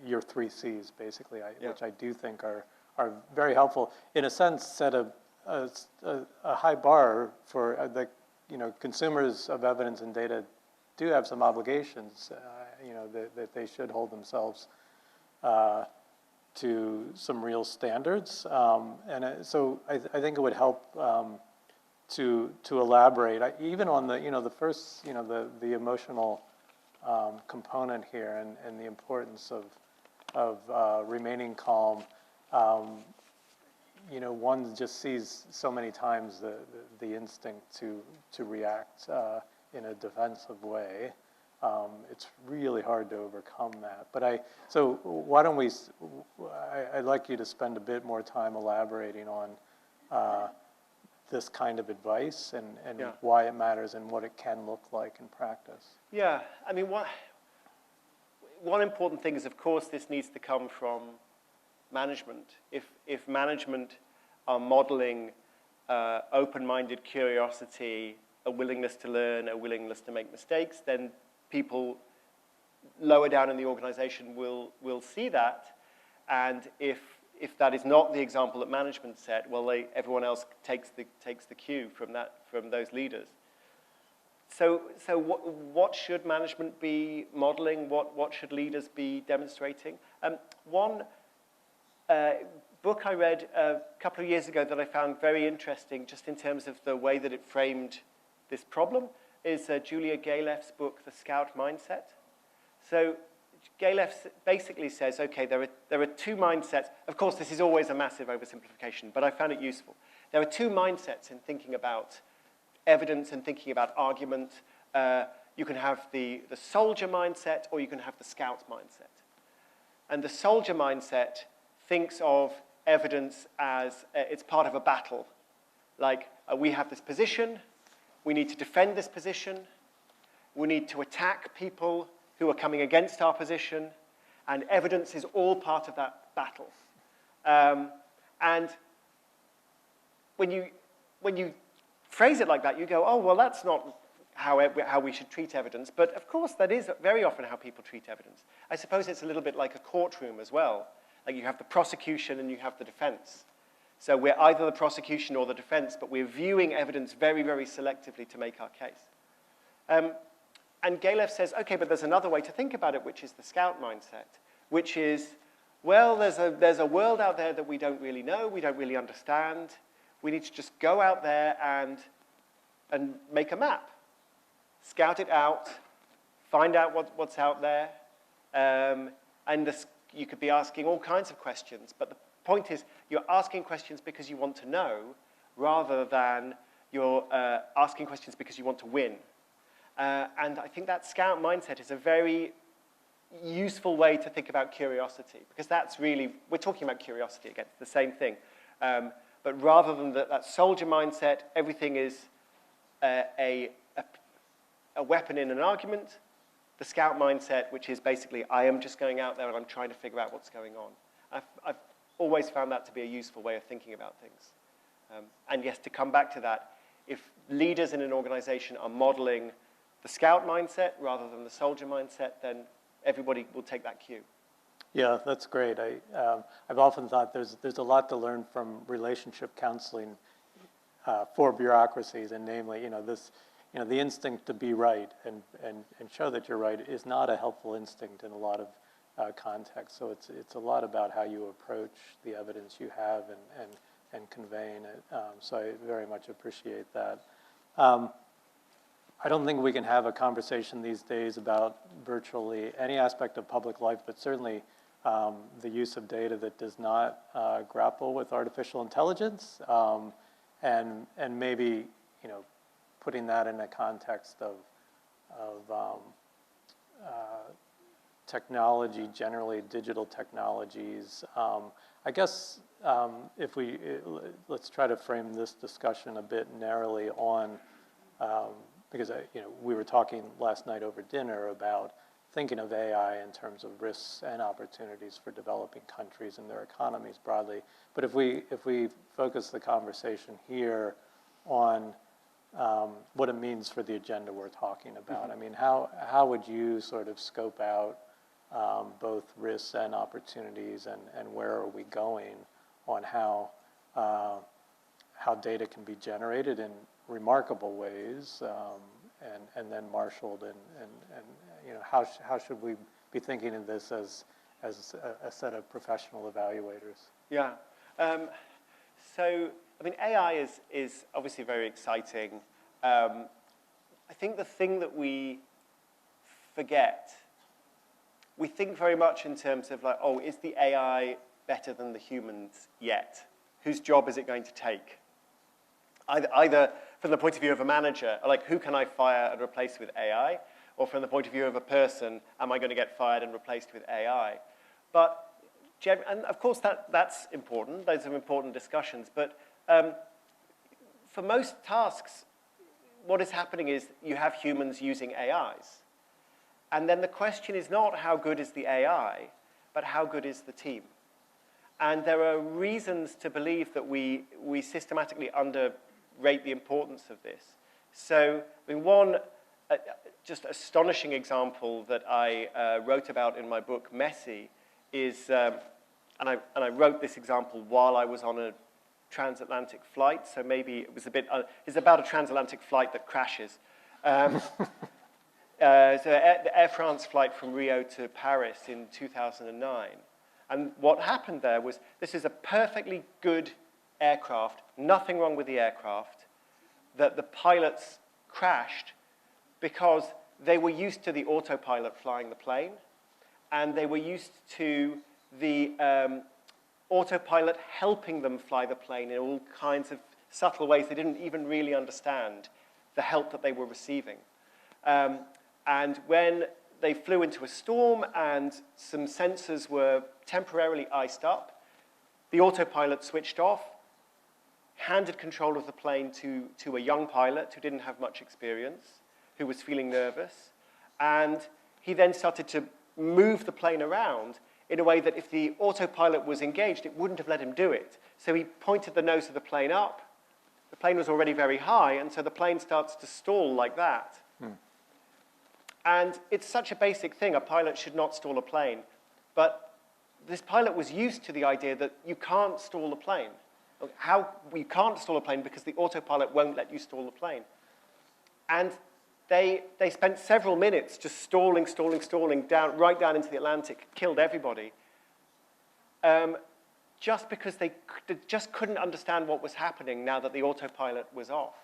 your 3 C's basically, which I do think are very helpful. In a sense, set a high bar for the consumers of evidence and data do have some obligations, that they should hold themselves to some real standards, so I think it would help to elaborate, even on the first, the emotional component here, and the importance of remaining calm. One just sees so many times the instinct to react in a defensive way. It's really hard to overcome that. But so why don't I'd like you to spend a bit more time elaborating on this kind of advice and why it matters and what it can look like in practice. Yeah, I mean, one important thing is, of course, this needs to come from management. If management are modeling open-minded curiosity, a willingness to learn, a willingness to make mistakes, then people lower down in the organization will see that. And if if that is not the example that management set, well, everyone else takes the cue from those leaders. So what should management be modeling? What should leaders be demonstrating? One book I read a couple of years ago that I found very interesting, just in terms of the way that it framed this problem, is Julia Galef's book, The Scout Mindset. So Galef basically says, okay, there are two mindsets. Of course, this is always a massive oversimplification, but I found it useful. There are two mindsets in thinking about evidence and thinking about argument. You can have the soldier mindset, or you can have the scout mindset. And the soldier mindset thinks of evidence as it's part of a battle. Like, we have this position, we need to defend this position, we need to attack people who are coming against our position, and evidence is all part of that battle. And when you phrase it like that, you go, oh, well, that's not how we should treat evidence. But of course, that is very often how people treat evidence. I suppose it's a little bit like a courtroom as well. Like, you have the prosecution and you have the defense. So we're either the prosecution or the defense, but we're viewing evidence very, very selectively to make our case. And Galef says, okay, but there's another way to think about it, which is the scout mindset, which is, well, there's a world out there that we don't really know, we don't really understand. We need to just go out there and make a map. Scout it out, find out what's out there, you could be asking all kinds of questions, but the point is you're asking questions because you want to know, rather than you're asking questions because you want to win. And I think that scout mindset is a very useful way to think about curiosity, because that's really, we're talking about curiosity again, it's the same thing. But rather than that soldier mindset, everything is a weapon in an argument. The scout mindset, which is basically, I am just going out there and I'm trying to figure out what's going on. I've always found that to be a useful way of thinking about things. And yes, to come back to that, if leaders in an organization are modeling the scout mindset rather than the soldier mindset, then everybody will take that cue. Yeah, that's great. I've often thought there's a lot to learn from relationship counseling for bureaucracies, and namely, the instinct to be right and show that you're right is not a helpful instinct in a lot of contexts. So it's a lot about how you approach the evidence you have and conveying it. So I very much appreciate that. I don't think we can have a conversation these days about virtually any aspect of public life, but certainly the use of data that does not grapple with artificial intelligence, and maybe putting that in a context of technology, generally digital technologies. I guess let's try to frame this discussion a bit narrowly on, because we were talking last night over dinner about thinking of AI in terms of risks and opportunities for developing countries and their economies broadly. But if we focus the conversation here on what it means for the agenda we're talking about, I mean, how would you sort of scope out both risks and opportunities, and where are we going on how data can be generated in remarkable ways, and then marshaled, and how should we be thinking of this as a set of professional evaluators? Yeah. So I mean, AI is obviously very exciting. I think the thing that we forget, we think very much in terms of like, oh, is the AI better than the humans yet? Whose job is it going to take? Either from the point of view of a manager, like, who can I fire and replace with AI? Or from the point of view of a person, am I going to get fired and replaced with AI? But, and of course that's important, those are important discussions, but for most tasks, what is happening is you have humans using AIs. And then the question is not how good is the AI, but how good is the team? And there are reasons to believe that we systematically underrate the importance of this. So, I mean, one just astonishing example that I wrote about in my book, Messy, is and I wrote this example while I was on a transatlantic flight, so maybe it was it's about a transatlantic flight that crashes. The Air France flight from Rio to Paris in 2009. And what happened there was, this is a perfectly good aircraft, nothing wrong with the aircraft, that the pilots crashed because they were used to the autopilot flying the plane, and they were used to the autopilot helping them fly the plane in all kinds of subtle ways they didn't even really understand the help that they were receiving. And when they flew into a storm and some sensors were temporarily iced up, the autopilot switched off, handed control of the plane to a young pilot who didn't have much experience, who was feeling nervous, and he then started to move the plane around in a way that if the autopilot was engaged, it wouldn't have let him do it. So he pointed the nose of the plane up. The plane was already very high, and so the plane starts to stall like that. And it's such a basic thing. A pilot should not stall a plane. But this pilot was used to the idea that you can't stall a plane. How you can't stall a plane because the autopilot won't let you stall the plane. And they spent several minutes just stalling, down, right down into the Atlantic, killed everybody, just because they just couldn't understand what was happening now that the autopilot was off.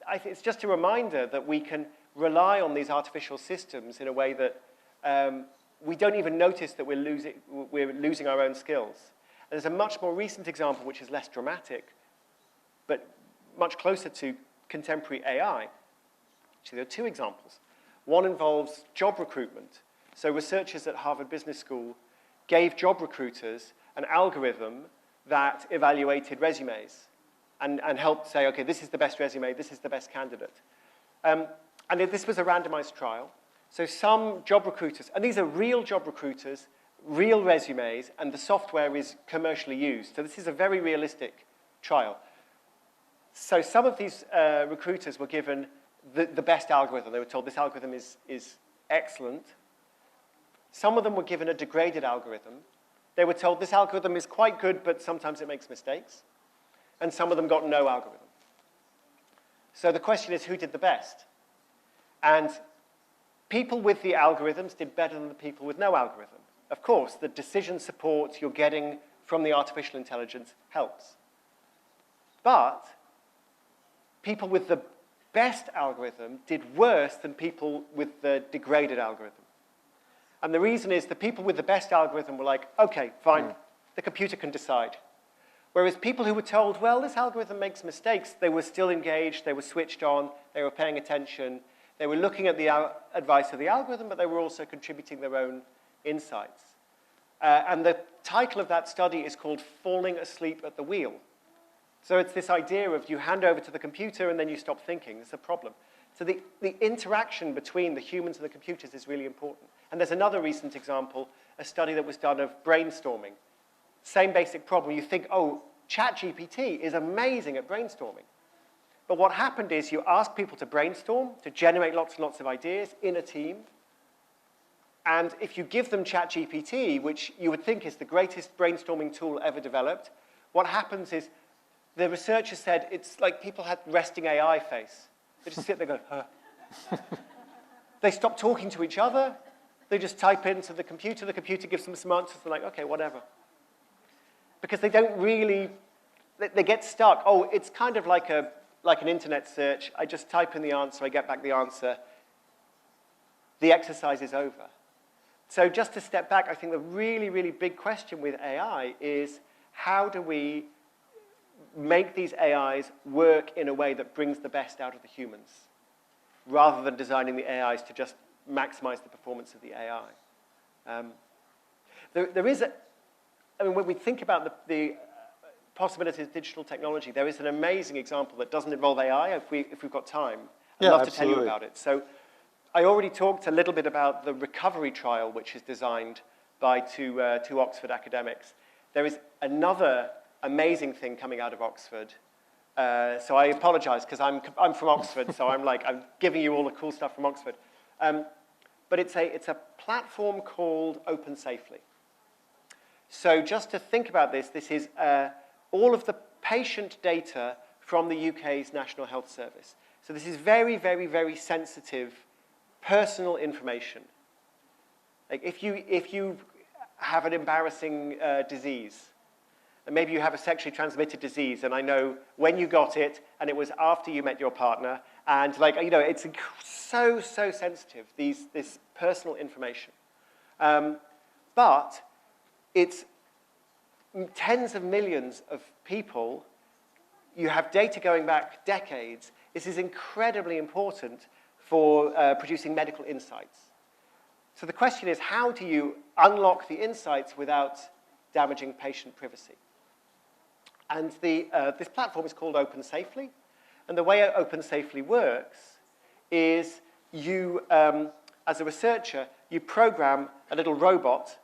I think it's just a reminder that we can rely on these artificial systems in a way that we don't even notice that we're losing our own skills. And there's a much more recent example, which is less dramatic, but much closer to contemporary AI. Actually, there are two examples. One involves job recruitment. So researchers at Harvard Business School gave job recruiters an algorithm that evaluated resumes and helped say, okay, this is the best resume, this is the best candidate. And this was a randomized trial. So some job recruiters, and these are real job recruiters, real resumes, and the software is commercially used. So this is a very realistic trial. So some of these recruiters were given the best algorithm. They were told this algorithm is excellent. Some of them were given a degraded algorithm. They were told this algorithm is quite good, but sometimes it makes mistakes. And some of them got no algorithm. So the question is, who did the best? And people with the algorithms did better than the people with no algorithm. Of course, the decision support you're getting from the artificial intelligence helps. But people with the best algorithm did worse than people with the degraded algorithm. And the reason is the people with the best algorithm were like, okay, fine, the computer can decide. Whereas people who were told, well, this algorithm makes mistakes, they were still engaged, they were switched on, they were paying attention, they were looking at the advice of the algorithm, but they were also contributing their own insights. And the title of that study is called Falling Asleep at the Wheel. So it's this idea of you hand over to the computer and then you stop thinking. It's a problem. So the interaction between the humans and the computers is really important. And there's another recent example, a study that was done of brainstorming. Same basic problem. You think, oh, ChatGPT is amazing at brainstorming. But what happened is you ask people to brainstorm, to generate lots and lots of ideas in a team. And if you give them ChatGPT, which you would think is the greatest brainstorming tool ever developed, what happens is the researchers said it's like people had resting AI face. They just sit there going, huh. They stop talking to each other. They just type into the computer gives them some answers. They're like, okay, whatever. Because they don't really, they get stuck. Oh, it's kind of like an internet search. I just type in the answer, I get back the answer. The exercise is over. So just to step back, I think the really, really big question with AI is how do we make these AIs work in a way that brings the best out of the humans, rather than designing the AIs to just maximize the performance of the AI. There is when we think about the possibilities of digital technology, there is an amazing example that doesn't involve AI if we've got time. I'd love to tell you about it. So I already talked a little bit about the recovery trial, which is designed by two Oxford academics. There is another amazing thing coming out of Oxford. So I apologize, because I'm from Oxford, so I'm giving you all the cool stuff from Oxford. But it's a platform called Open Safely. So just to think about this, this is all of the patient data from the UK's National Health Service. So this is very, very, very sensitive personal information. Like if you have an embarrassing disease, and maybe you have a sexually transmitted disease, and I know when you got it, and it was after you met your partner, and like, you know, it's so sensitive, this personal information. But it's tens of millions of people. You have data going back decades. This is incredibly important for producing medical insights. So the question is, how do you unlock the insights without damaging patient privacy? And this platform is called Open Safely. And the way Open Safely works is you, as a researcher, you program a little robot.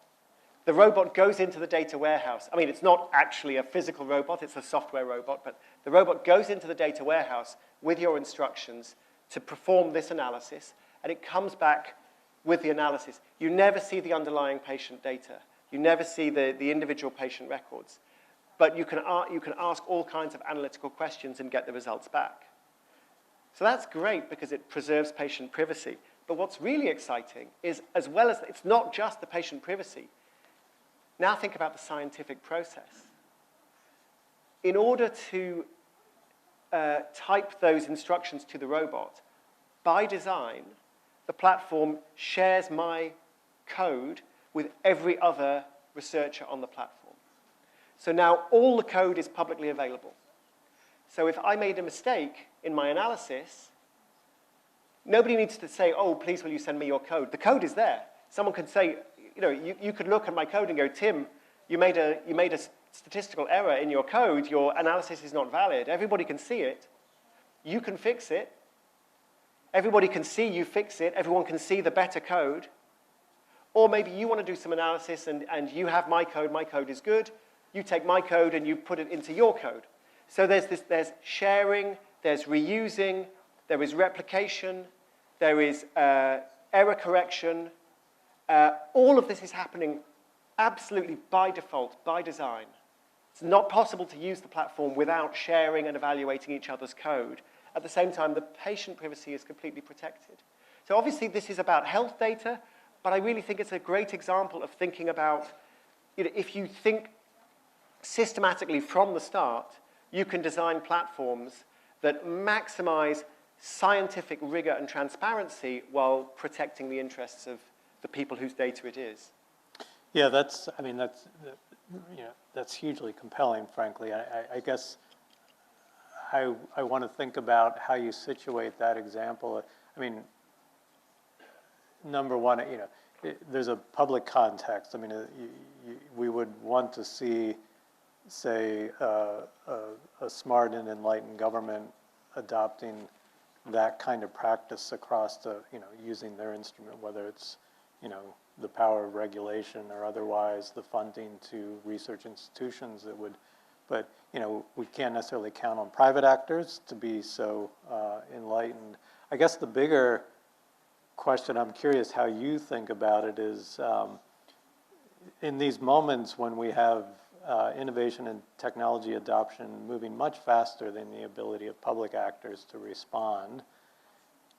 The robot goes into the data warehouse. I mean, it's not actually a physical robot, it's a software robot, but the robot goes into the data warehouse with your instructions to perform this analysis, and it comes back with the analysis. You never see the underlying patient data. You never see the individual patient records. But you can ask all kinds of analytical questions and get the results back. So that's great because it preserves patient privacy. But what's really exciting is, as well as, it's not just the patient privacy. Now think about the scientific process. In order to type those instructions to the robot, by design, the platform shares my code with every other researcher on the platform. So now all the code is publicly available. So if I made a mistake in my analysis, nobody needs to say, oh, please will you send me your code. The code is there. Someone could say, you know, you could look at my code and go, Tim, you made a statistical error in your code. Your analysis is not valid. Everybody can see it. You can fix it. Everybody can see you fix it. Everyone can see the better code. Or maybe you want to do some analysis and you have my code is good. You take my code and you put it into your code. So there's sharing, there's reusing, there is replication, there is error correction. All of this is happening absolutely by default, by design. It's not possible to use the platform without sharing and evaluating each other's code. At the same time, the patient privacy is completely protected. So obviously this is about health data, but I really think it's a great example of thinking about, you know, if you think systematically from the start, you can design platforms that maximize scientific rigor and transparency while protecting the interests of the people whose data it is. Yeah, that's hugely compelling, frankly. I guess I want to think about how you situate that example. I mean, number one, you know, there's a public context. I mean, we would want to see, say, a smart and enlightened government adopting that kind of practice across the, you know, using their instrument, whether it's, you know, the power of regulation or otherwise, the funding to research institutions that would, but, you know, we can't necessarily count on private actors to be so enlightened. I guess the bigger question, I'm curious how you think about it, is in these moments when we have innovation and technology adoption moving much faster than the ability of public actors to respond,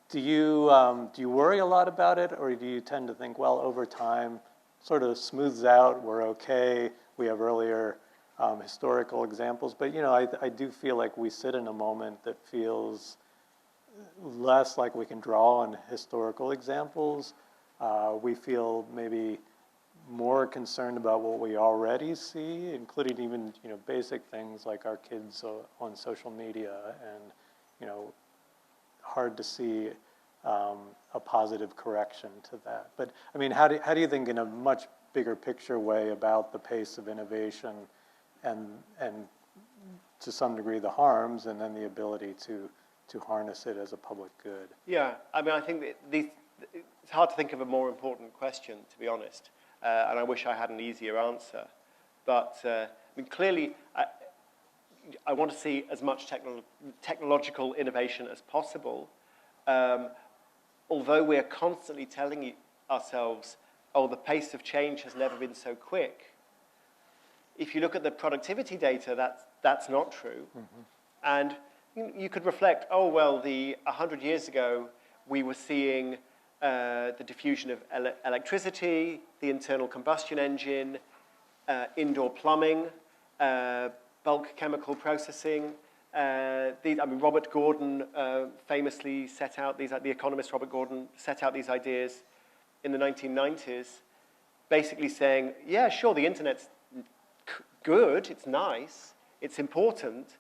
do you worry a lot about it, or do you tend to think, well, over time, sort of smooths out, we're okay, we have earlier historical examples, but, you know, I do feel like we sit in a moment that feels less like we can draw on historical examples. We feel maybe more concerned about what we already see, including even, you know, basic things like our kids on social media, and, you know, hard to see a positive correction to that. But I mean, how do you think in a much bigger picture way about the pace of innovation and to some degree the harms, and then the ability to harness it as a public good? Yeah, I mean, I think that it's hard to think of a more important question, to be honest. And I wish I had an easier answer. But I mean, clearly, I want to see as much technological innovation as possible. Although we are constantly telling ourselves oh, the pace of change has never been so quick. If you look at the productivity data, that's not true. And you could reflect, oh, well, 100 years ago, we were seeing the diffusion of electricity, the internal combustion engine, indoor plumbing, bulk chemical processing. Robert Gordon famously set out these, the economist Robert Gordon set out these ideas in the 1990s, basically saying, yeah, sure, the internet's good, it's nice, it's important,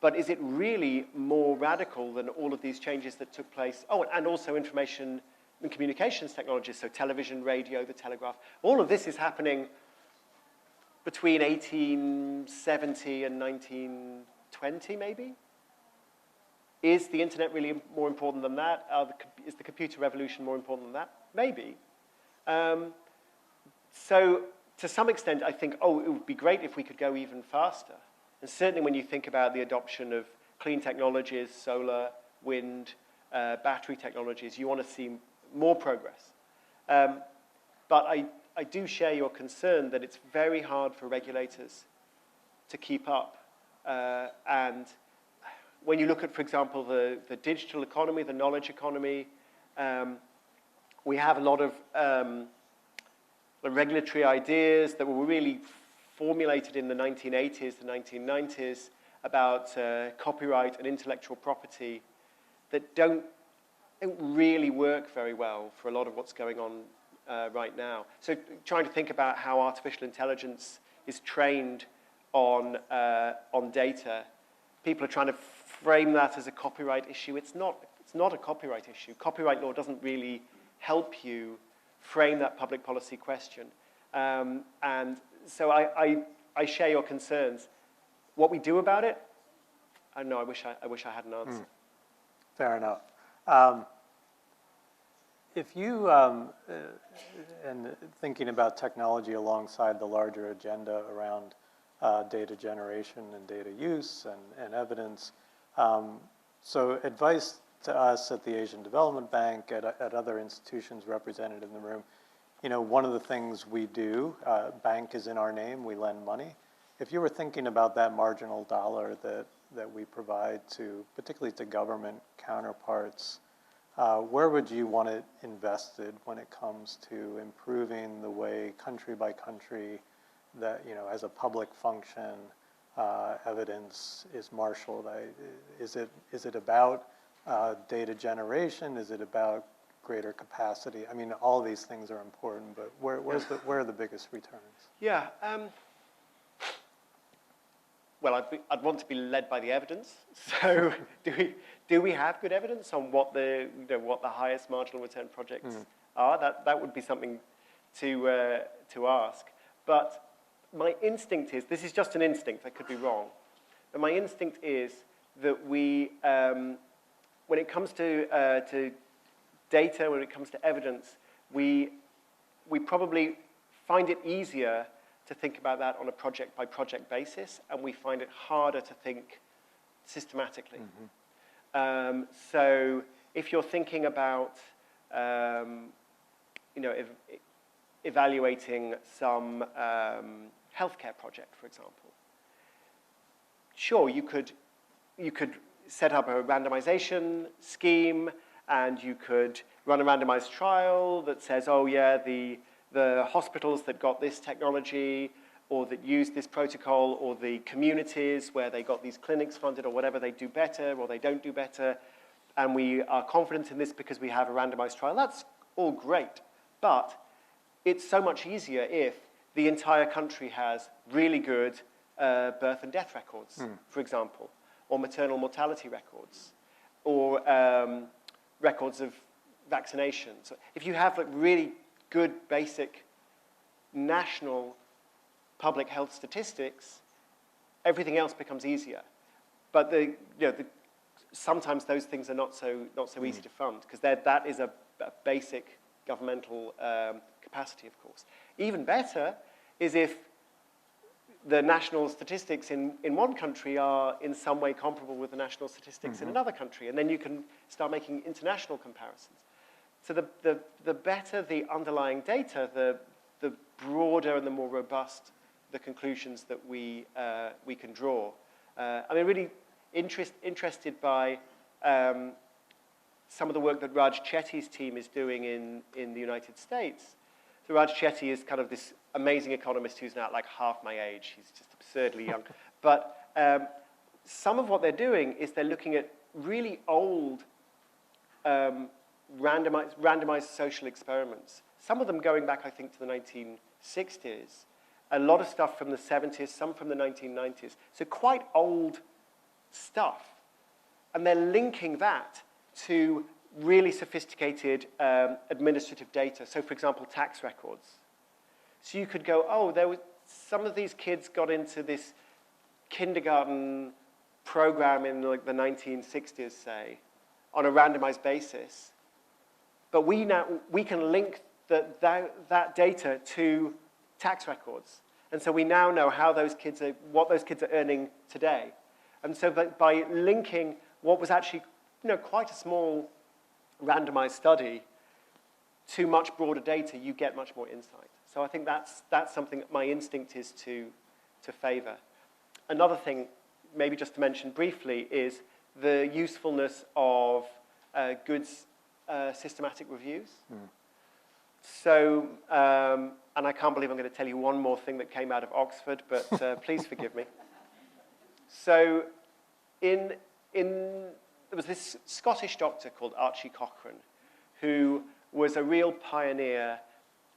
but is it really more radical than all of these changes that took place? Oh, and also information and communications technologies, so television, radio, the telegraph. All of this is happening between 1870 and 1920, maybe? Is the internet really more important than that? Is the computer revolution more important than that? Maybe. So to some extent, I think, oh, it would be great if we could go even faster. And certainly when you think about the adoption of clean technologies, solar, wind, battery technologies, you want to see more progress. But I do share your concern that it's very hard for regulators to keep up. And when you look at, for example, the digital economy, the knowledge economy, we have a lot of regulatory ideas that were really formulated in the 1980s, the 1990s, about copyright and intellectual property that don't really work very well for a lot of what's going on right now. So trying to think about how artificial intelligence is trained on data, people are trying to frame that as a copyright issue. It's not a copyright issue. Copyright law doesn't really help you frame that public policy question. And so I share your concerns. What we do about it, I don't know, I wish I had an answer. Fair enough. If you, and thinking about technology alongside the larger agenda around data generation and data use and evidence, so advice to us at the Asian Development Bank, at other institutions represented in the room, you know, one of the things we do, bank is in our name, we lend money. If you were thinking about that marginal dollar that we provide to, particularly to government counterparts, where would you want it invested when it comes to improving the way country by country that, you know, as a public function, evidence is marshaled? Is it about data generation? Is it about greater capacity? I mean, all these things are important, but where are the biggest returns? Yeah. Well, I'd want to be led by the evidence. So, do we have good evidence on what the highest marginal return projects are? That would be something to ask. But my instinct is, this is just an instinct, I could be wrong, but my instinct is that we, when it comes to data, when it comes to evidence, we probably find it easier to think about that on a project-by-project basis, and we find it harder to think systematically. So if you're thinking about, evaluating some healthcare project, for example, sure, you could set up a randomization scheme, and you could run a randomized trial that says, oh yeah, the hospitals that got this technology or that used this protocol, or the communities where they got these clinics funded or whatever, they do better or they don't do better, and we are confident in this because we have a randomized trial. That's all great, but it's so much easier if the entire country has really good birth and death records, for example, or maternal mortality records, or records of vaccinations. If you have really good basic national public health statistics, everything else becomes easier. But sometimes those things are not so easy to fund, because that is a basic governmental capacity, of course. Even better is if the national statistics in one country are in some way comparable with the national statistics in another country, and then you can start making international comparisons. So the better the underlying data, the broader and the more robust the conclusions that we can draw. I mean, really interested by some of the work that Raj Chetty's team is doing in the United States. So Raj Chetty is kind of this amazing economist who's now like half my age. He's just absurdly young. But some of what they're doing is they're looking at really old randomized social experiments. Some of them going back, I think, to the 1960s. A lot of stuff from the 70s, some from the 1990s. So quite old stuff. And they're linking that to really sophisticated administrative data. So, for example, tax records. So you could go, oh, some of these kids got into this kindergarten program in like the 1960s, say, on a randomized basis. But we can link that data to tax records. And so we now know what those kids are earning today. And so by linking what was actually quite a small randomized study to much broader data, you get much more insight. So I think that's something that my instinct is to favor. Another thing, maybe just to mention briefly, is the usefulness of good systematic reviews. So, and I can't believe I'm going to tell you one more thing that came out of Oxford, but please forgive me. So there was this Scottish doctor called Archie Cochrane, who was a real pioneer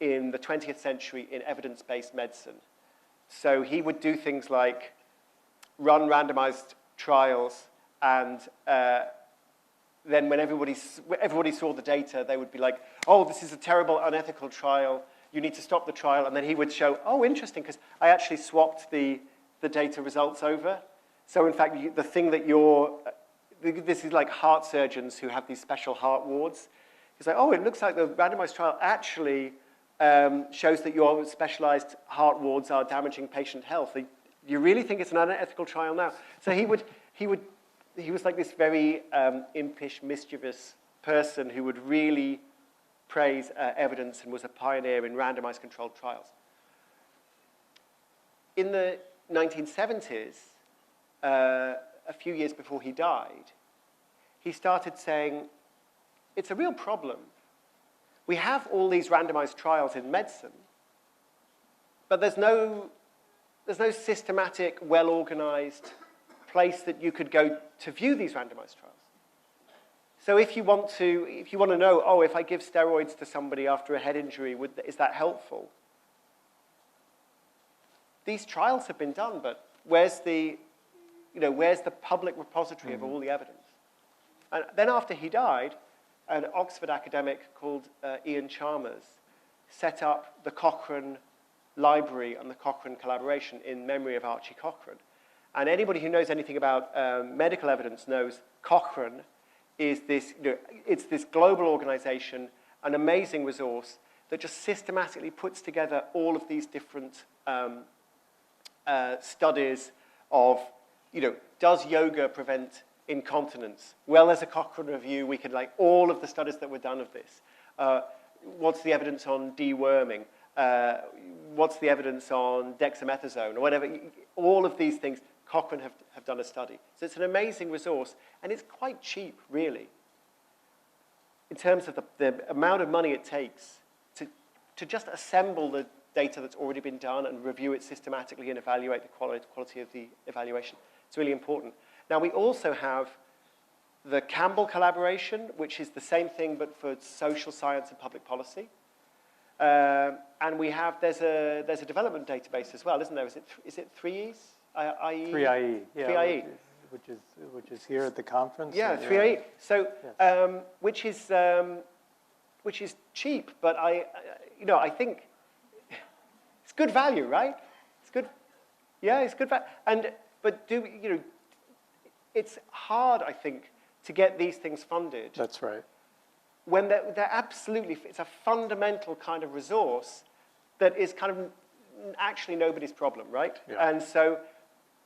in the 20th century in evidence-based medicine. So he would do things like run randomized trials, and then when everybody saw the data, they would be like, oh, this is a terrible, unethical trial. You need to stop the trial. And then he would show, oh, interesting, because I actually swapped the data results over. So in fact, the thing that this is like heart surgeons who have these special heart wards. He's like, oh, it looks like the randomized trial actually shows that your specialized heart wards are damaging patient health. You really think it's an unethical trial now? So he was like this very impish, mischievous person who would really praise evidence and was a pioneer in randomized controlled trials. In the 1970s, a few years before he died, he started saying, it's a real problem. We have all these randomized trials in medicine, but there's no systematic, well-organized place that you could go to view these randomized trials. So if you want to know, oh, if I give steroids to somebody after a head injury, is that helpful? These trials have been done, but where's the public repository of all the evidence? And then after he died, an Oxford academic called Ian Chalmers set up the Cochrane Library and the Cochrane Collaboration in memory of Archie Cochrane. And anybody who knows anything about medical evidence knows Cochrane is it's this global organization, an amazing resource that just systematically puts together all of these different studies of, does yoga prevent incontinence? Well, there's a Cochrane review. We could all of the studies that were done of this. What's the evidence on deworming? What's the evidence on dexamethasone or whatever? All of these things, Cochrane have done a study. So it's an amazing resource, and it's quite cheap, really, in terms of the amount of money it takes to just assemble the data that's already been done and review it systematically and evaluate the quality of the evaluation. It's really important. Now, we also have the Campbell collaboration, which is the same thing but for social science and public policy. And there's a development database as well, isn't there? Is it 3E's? 3IE, yeah, 3IE. Which is here at the conference. Yeah, 3IE. So, yes. which is cheap, but I think it's good value, right? It's good. Yeah, it's good value. But it's hard, I think, to get these things funded. That's right. When they're absolutely, it's a fundamental kind of resource that is kind of actually nobody's problem, right? Yeah. And so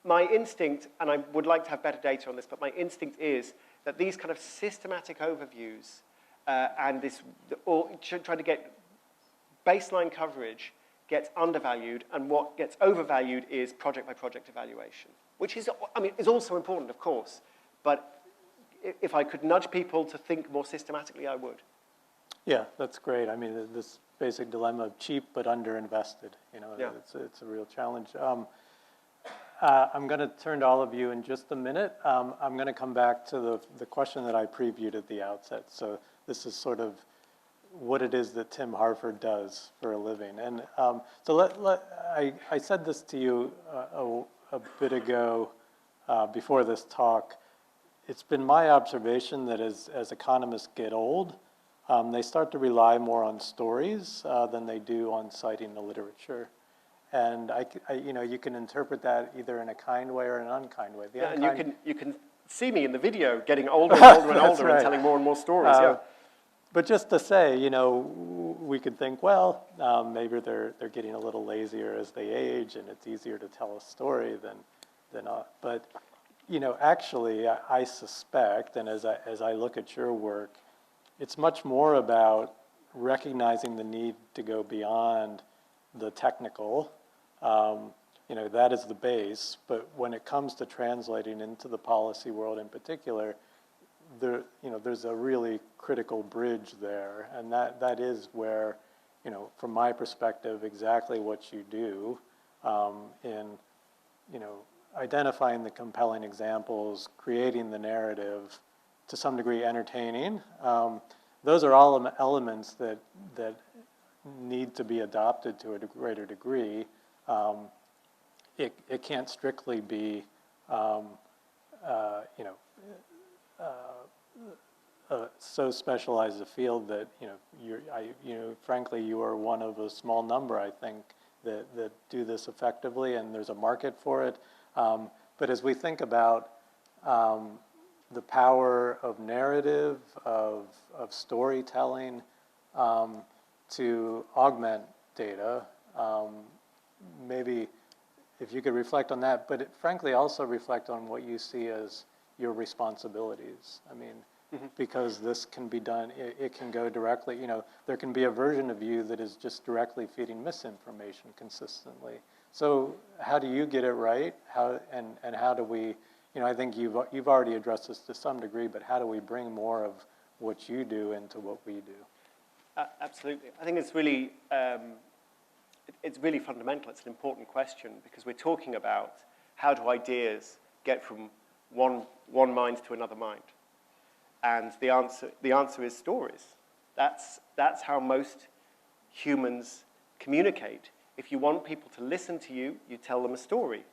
my instinct, and I would like to have better data on this, but my instinct is that these kind of systematic overviews and trying to get baseline coverage gets undervalued, and what gets overvalued is project-by-project evaluation, which is, is also important, of course, but if I could nudge people to think more systematically, I would. Yeah, that's great. I mean, this basic dilemma of cheap but underinvested, Yeah. it's a real challenge. I'm going to turn to all of you in just a minute. I'm going to come back to the question that I previewed at the outset. So this is sort of what it is that Tim Harford does for a living. And so I said this to you a bit ago before this talk. It's been my observation that as economists get old, they start to rely more on stories than they do on citing the literature. And you can interpret that either in a kind way or an unkind way. And you can see me in the video getting older and older and older right. and telling more and more stories. Yeah. But just to say, we could think, well, maybe they're getting a little lazier as they age, and it's easier to tell a story than but actually, I suspect, and as I look at your work, it's much more about recognizing the need to go beyond the technical. That is the base, but when it comes to translating into the policy world in particular, there's a really critical bridge there, and that is where, from my perspective, exactly what you do in, identifying the compelling examples, creating the narrative, to some degree entertaining. Those are all elements that need to be adopted to a greater degree. It can't strictly be, so specialized a field that frankly, you are one of a small number, I think, that do this effectively, and there's a market for it. But as we think about the power of narrative, of storytelling, to augment data, maybe if you could reflect on that, but frankly also reflect on what you see as your responsibilities. Because this can be done, it can go directly, there can be a version of you that is just directly feeding misinformation consistently. So how do you get it right? How do we, I think you've already addressed this to some degree, but how do we bring more of what you do into what we do? Absolutely. I think it's really fundamental. It's an important question because we're talking about how do ideas get from one mind to another mind. And the answer is stories. That's how most humans communicate. If you want people to listen to you, you tell them a story.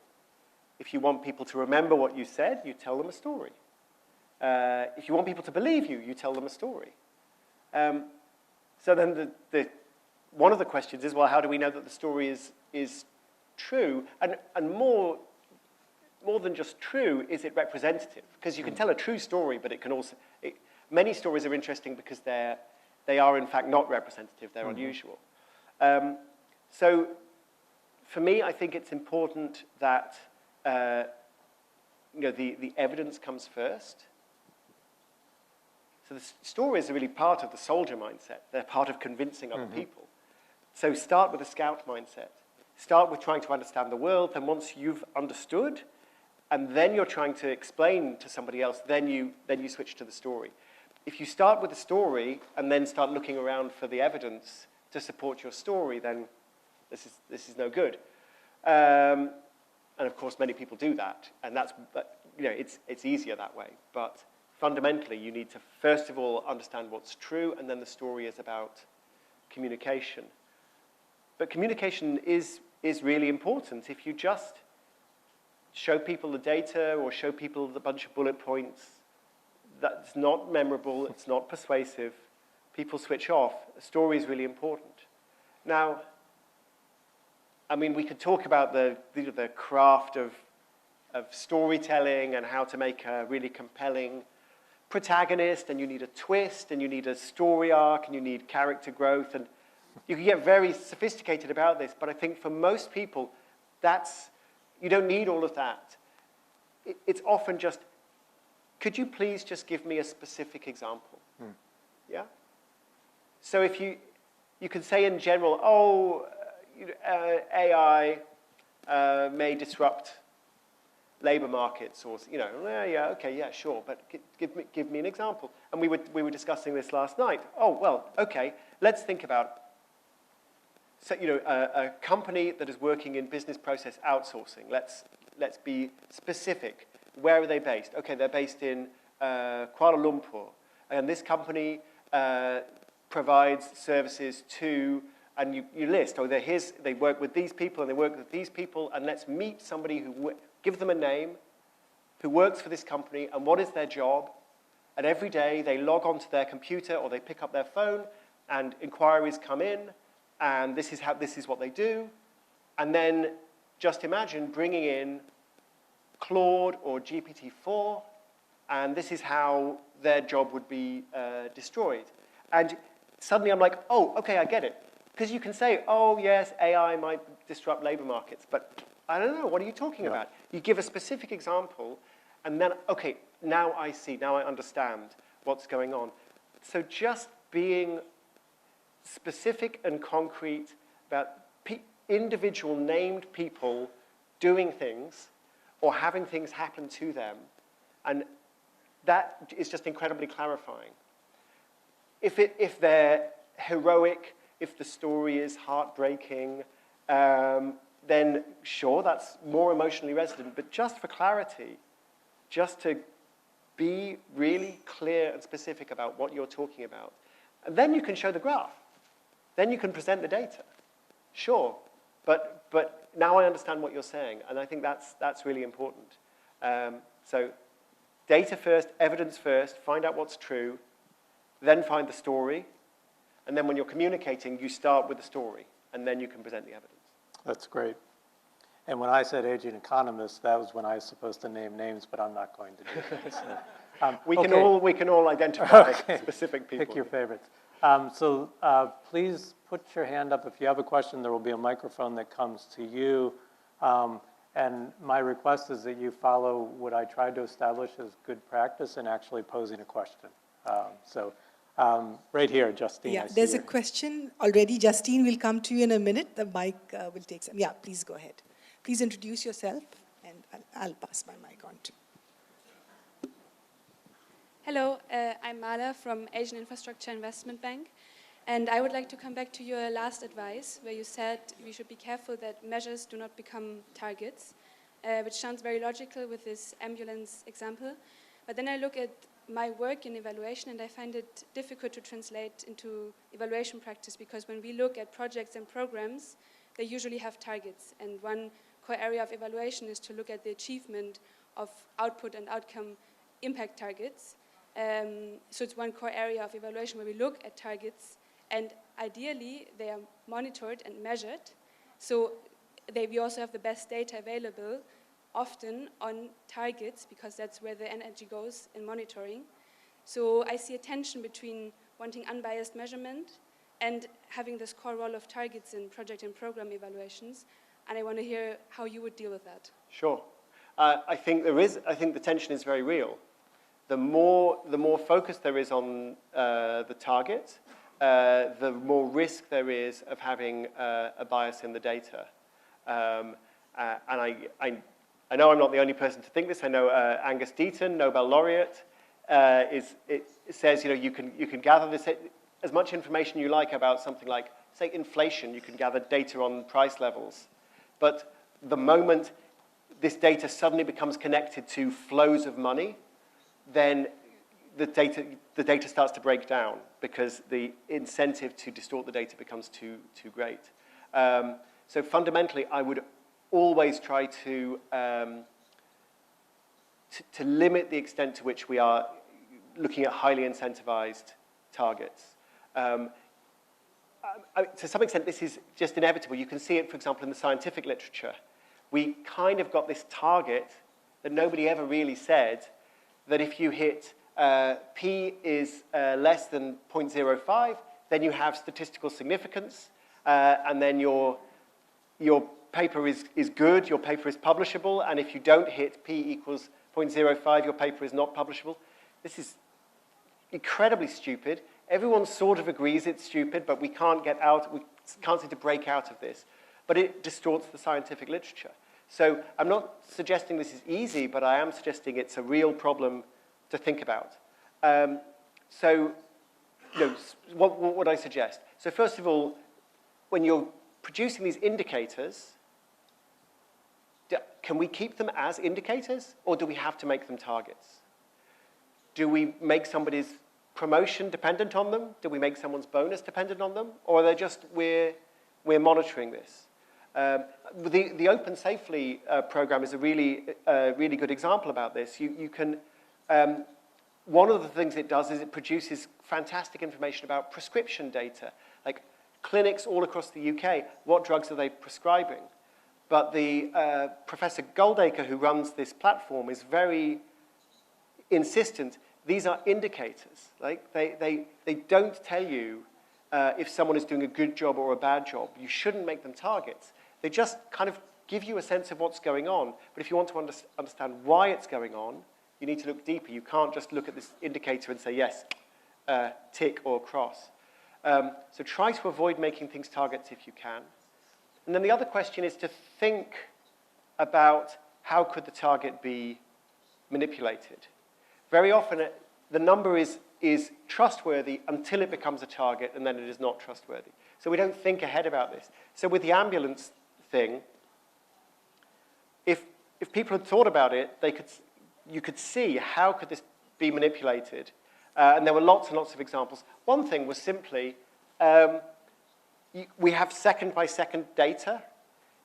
If you want people to remember what you said, you tell them a story. If you want people to believe you, you tell them a story. So then one of the questions is, well, how do we know that the story is true? And more than just true, is it representative? Because you can tell a true story, but it can also... many stories are interesting because they are, in fact, not representative. They're unusual. So for me, I think it's important that the evidence comes first. So the stories are really part of the soldier mindset. They're part of convincing other people. So start with a scout mindset. Start with trying to understand the world, and once you've understood, and then you're trying to explain to somebody else, then you switch to the story. If you start with the story and then start looking around for the evidence to support your story, then this is no good. And of course, many people do that, and it's easier that way. But fundamentally, you need to first of all understand what's true, and then the story is about communication. But communication is really important. If you just show people the data or show people a bunch of bullet points, that's not memorable, it's not persuasive, people switch off. The story is really important. Now, we could talk about the craft of storytelling and how to make a really compelling protagonist, and you need a twist, and you need a story arc, and you need character growth, and you can get very sophisticated about this, but I think for most people, you don't need all of that. It's often just, could you please just give me a specific example? Yeah? So if you could say in general, oh, AI may disrupt labor markets, or yeah, okay, yeah, sure, but give me an example. And we were discussing this last night. Oh, well, okay, let's think about a company that is working in business process outsourcing. Let's be specific. Where are they based? Okay, they're based in Kuala Lumpur, and this company provides services to, and you list, oh, they work with these people, and they work with these people, and let's meet somebody give them a name, who works for this company, and what is their job, and every day they log onto their computer, or they pick up their phone, and inquiries come in, and this is what they do, and then just imagine bringing in Claude or GPT-4, and this is how their job would be destroyed. And suddenly I'm like, oh, okay, I get it. Because you can say, oh, yes, AI might disrupt labor markets, but I don't know, what are you talking about? You give a specific example, and then, okay, now I see, now I understand what's going on. So just being specific and concrete about individual named people doing things or having things happen to them, and that is just incredibly clarifying. If they're heroic, if the story is heartbreaking, then sure, that's more emotionally resonant. But just for clarity, just to be really clear and specific about what you're talking about, and then you can show the graph. Then you can present the data. Sure, but now I understand what you're saying, and I think that's really important. So data first, evidence first, find out what's true, then find the story, and then when you're communicating, you start with the story, and then you can present the evidence. That's great. And when I said aging economist, that was when I was supposed to name names, but I'm not going to do that. So, we can all identify specific people. Pick your favorites. So please put your hand up if you have a question. There will be a microphone that comes to you. And my request is that you follow what I tried to establish as good practice in actually posing a question. Right here, Justine. Yeah, there's a question already. Justine will come to you in a minute. The mic will take some. Yeah, please go ahead. Please introduce yourself, and I'll pass my mic on to you. Hello, I'm Mala from Asian Infrastructure Investment Bank, and I would like to come back to your last advice, where you said we should be careful that measures do not become targets, which sounds very logical with this ambulance example. But then I look at my work in evaluation, and I find it difficult to translate into evaluation practice, because when we look at projects and programs, they usually have targets, and one core area of evaluation is to look at the achievement of output and outcome impact targets. So it's one core area of evaluation where we look at targets, and ideally they are monitored and measured. So we also have the best data available, often on targets, because that's where the energy goes in monitoring. So I see a tension between wanting unbiased measurement and having this core role of targets in project and program evaluations. And I want to hear how you would deal with that. Sure. I think the tension is very real. The more focus there is on the target, the more risk there is of having a bias in the data. And I know I'm not the only person to think this. I know Angus Deaton, Nobel laureate, says you can gather this as much information you like about something like, say, inflation. You can gather data on price levels, but the moment this data suddenly becomes connected to flows of money, then the data starts to break down, because the incentive to distort the data becomes too great. So fundamentally, I would always try to limit the extent to which we are looking at highly incentivized targets. To some extent, this is just inevitable. You can see it, for example, in the scientific literature. We kind of got this target that nobody ever really said, that if you hit P is less than 0.05, then you have statistical significance, and then your paper is good, your paper is publishable, and if you don't hit P equals 0.05, your paper is not publishable. This is incredibly stupid. everyone sort of agrees it's stupid, but we can't seem to break out of this. But it distorts the scientific literature. So I'm not suggesting this is easy, but I am suggesting it's a real problem to think about. What would I suggest? So first of all, when you're producing these indicators, can we keep them as indicators, or do we have to make them targets? Do we make somebody's promotion dependent on them? Do we make someone's bonus dependent on them? Or are they just, we're monitoring this? The Open Safely program is a really good example about this. You can, one of the things it does is it produces fantastic information about prescription data, like clinics all across the UK, what drugs are they prescribing? But the Professor Goldacre, who runs this platform, is very insistent. These are indicators. Like they don't tell you if someone is doing a good job or a bad job. You shouldn't make them targets. They just kind of give you a sense of what's going on. But if you want to understand why it's going on, you need to look deeper. You can't just look at this indicator and say, yes, tick or cross. So try to avoid making things targets if you can. And then the other question is to think about how could the target be manipulated. Very often, the number is trustworthy until it becomes a target, and then it is not trustworthy. So we don't think ahead about this. So with the ambulance thing, if people had thought about it, you could see how could this be manipulated. And there were lots and lots of examples. One thing was simply, we have second-by-second data,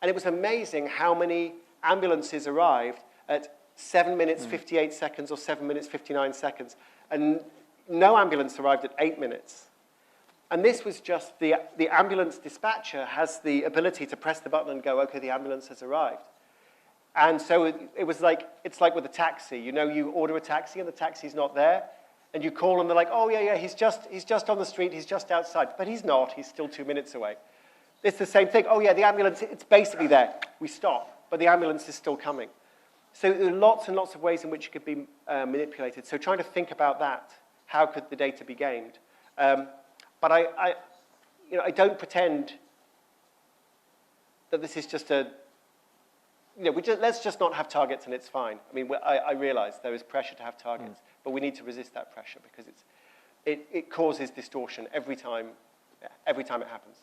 and it was amazing how many ambulances arrived at 7 minutes, 58 seconds, or 7 minutes, 59 seconds, and no ambulance arrived at 8 minutes. And this was just the ambulance dispatcher has the ability to press the button and go, okay, the ambulance has arrived. And so it's like with a taxi. You know, you order a taxi and the taxi's not there, and you call and they're like, oh yeah, he's just on the street, he's just outside. But he's not, he's still 2 minutes away. It's the same thing. Oh yeah, the ambulance, it's basically there. We stop, but the ambulance is still coming. So there are lots and lots of ways in which it could be manipulated. So trying to think about that, how could the data be gamed? But I don't pretend that this is just let's just not have targets and it's fine. I mean, I realize there is pressure to have targets, but we need to resist that pressure because it causes distortion every time it happens.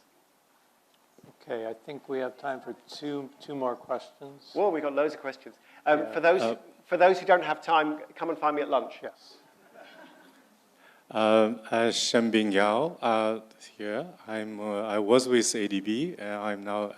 Okay, I think we have time for two more questions. Whoa, we got loads of questions. For those who don't have time, come and find me at lunch. Yes. Shenbing Yao here. I was with ADB. I'm now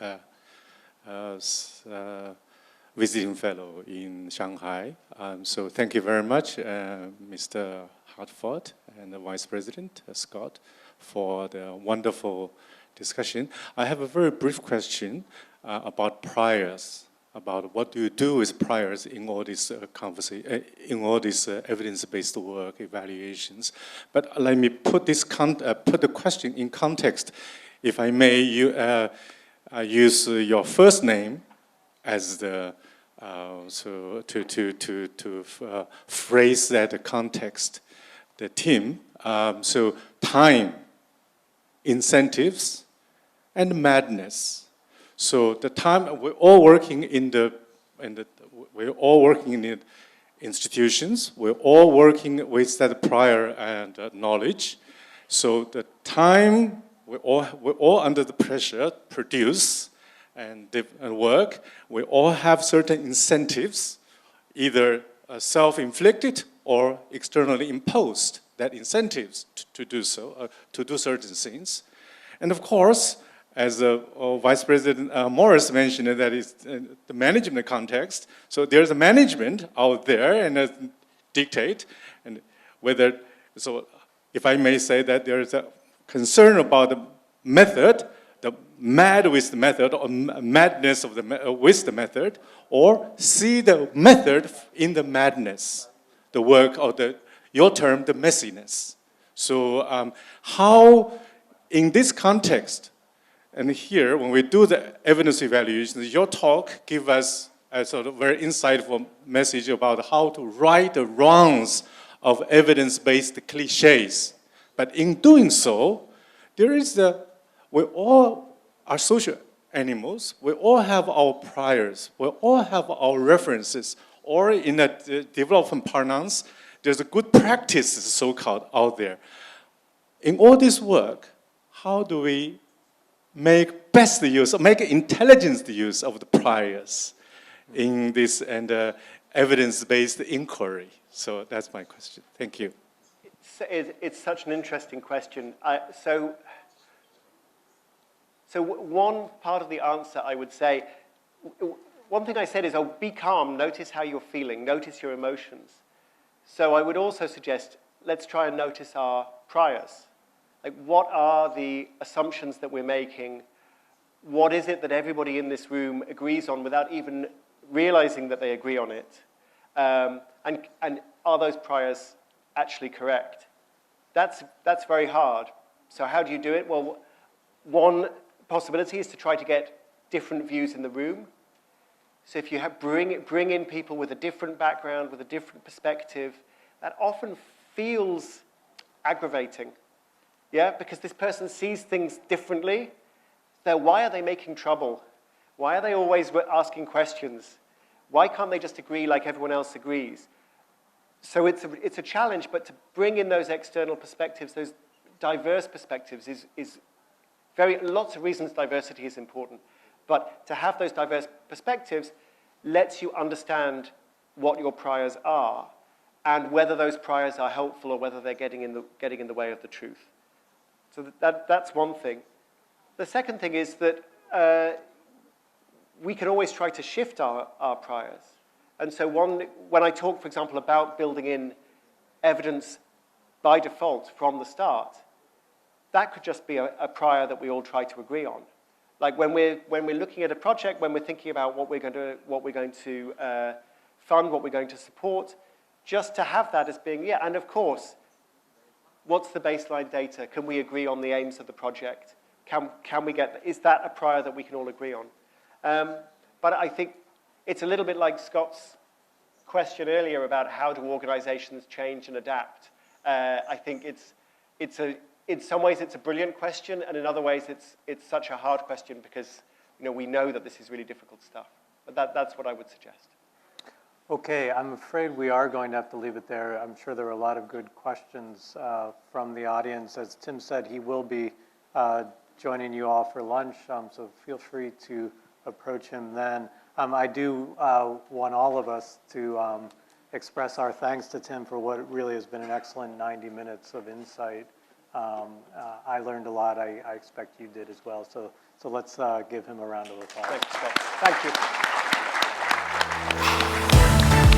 visiting fellow in Shanghai. So thank you very much, Mr. Harford and the Vice President Scott, for the wonderful discussion. I have a very brief question about priors. About what do you do with priors in all this evidence-based work, evaluations. But let me put the question in context. If I may, you use your first name as the to phrase that context, the team. So time, incentives, and madness. So the time we're all working in the institutions. We're all working with that prior and knowledge. So the time we're all under the pressure produce and work. We all have certain incentives, either self-inflicted or externally imposed. That incentives to do so, to do certain things, and of course. As Vice President Morris mentioned, that is the management context. So there's a management out there and dictate, and whether, so if I may say that there's a concern about the method, the mad with the method, or madness of with the method, or see the method in the madness, the work of your term, the messiness. So how, in this context, and here, when we do the evidence evaluation, your talk gives us a sort of very insightful message about how to right the wrongs of evidence-based cliches But in doing so, we all are social animals. We all have our priors. We all have our references. Or in a development parlance, there's a good practice, so-called, out there. In all this work, how do we make intelligent use of the priors in this evidence-based inquiry? So that's my question. Thank you. It's such an interesting question. So one part of the answer, I would say, one thing I said is, be calm, notice how you're feeling, notice your emotions. So I would also suggest, let's try and notice our priors. Like, what are the assumptions that we're making? What is it that everybody in this room agrees on without even realizing that they agree on it? And are those priors actually correct? That's very hard. So how do you do it? Well, one possibility is to try to get different views in the room. So if you bring in people with a different background, with a different perspective, that often feels aggravating. Yeah, because this person sees things differently. So why are they making trouble? Why are they always asking questions? Why can't they just agree like everyone else agrees? So it's a challenge, but to bring in those external perspectives, those diverse perspectives, is lots of reasons diversity is important. But to have those diverse perspectives lets you understand what your priors are and whether those priors are helpful or whether they're getting in the way of the truth. So that's one thing. The second thing is that we can always try to shift our priors. And so when I talk, for example, about building in evidence by default from the start, that could just be a prior that we all try to agree on. Like when we're looking at a project, when we're thinking about what we're going to fund, what we're going to support, just to have that as being, yeah, and of course, what's the baseline data? Can we agree on the aims of the project? Is that a prior that we can all agree on? But I think it's a little bit like Scott's question earlier about how do organizations change and adapt. I think in some ways it's a brilliant question, and in other ways it's such a hard question because we know that this is really difficult stuff. But that's what I would suggest. Okay, I'm afraid we are going to have to leave it there. I'm sure there are a lot of good questions from the audience. As Tim said, he will be joining you all for lunch, so feel free to approach him then. I do want all of us to express our thanks to Tim for what really has been an excellent 90 minutes of insight. I learned a lot. I expect you did as well. So let's give him a round of applause. Thank you, Scott. Thank you.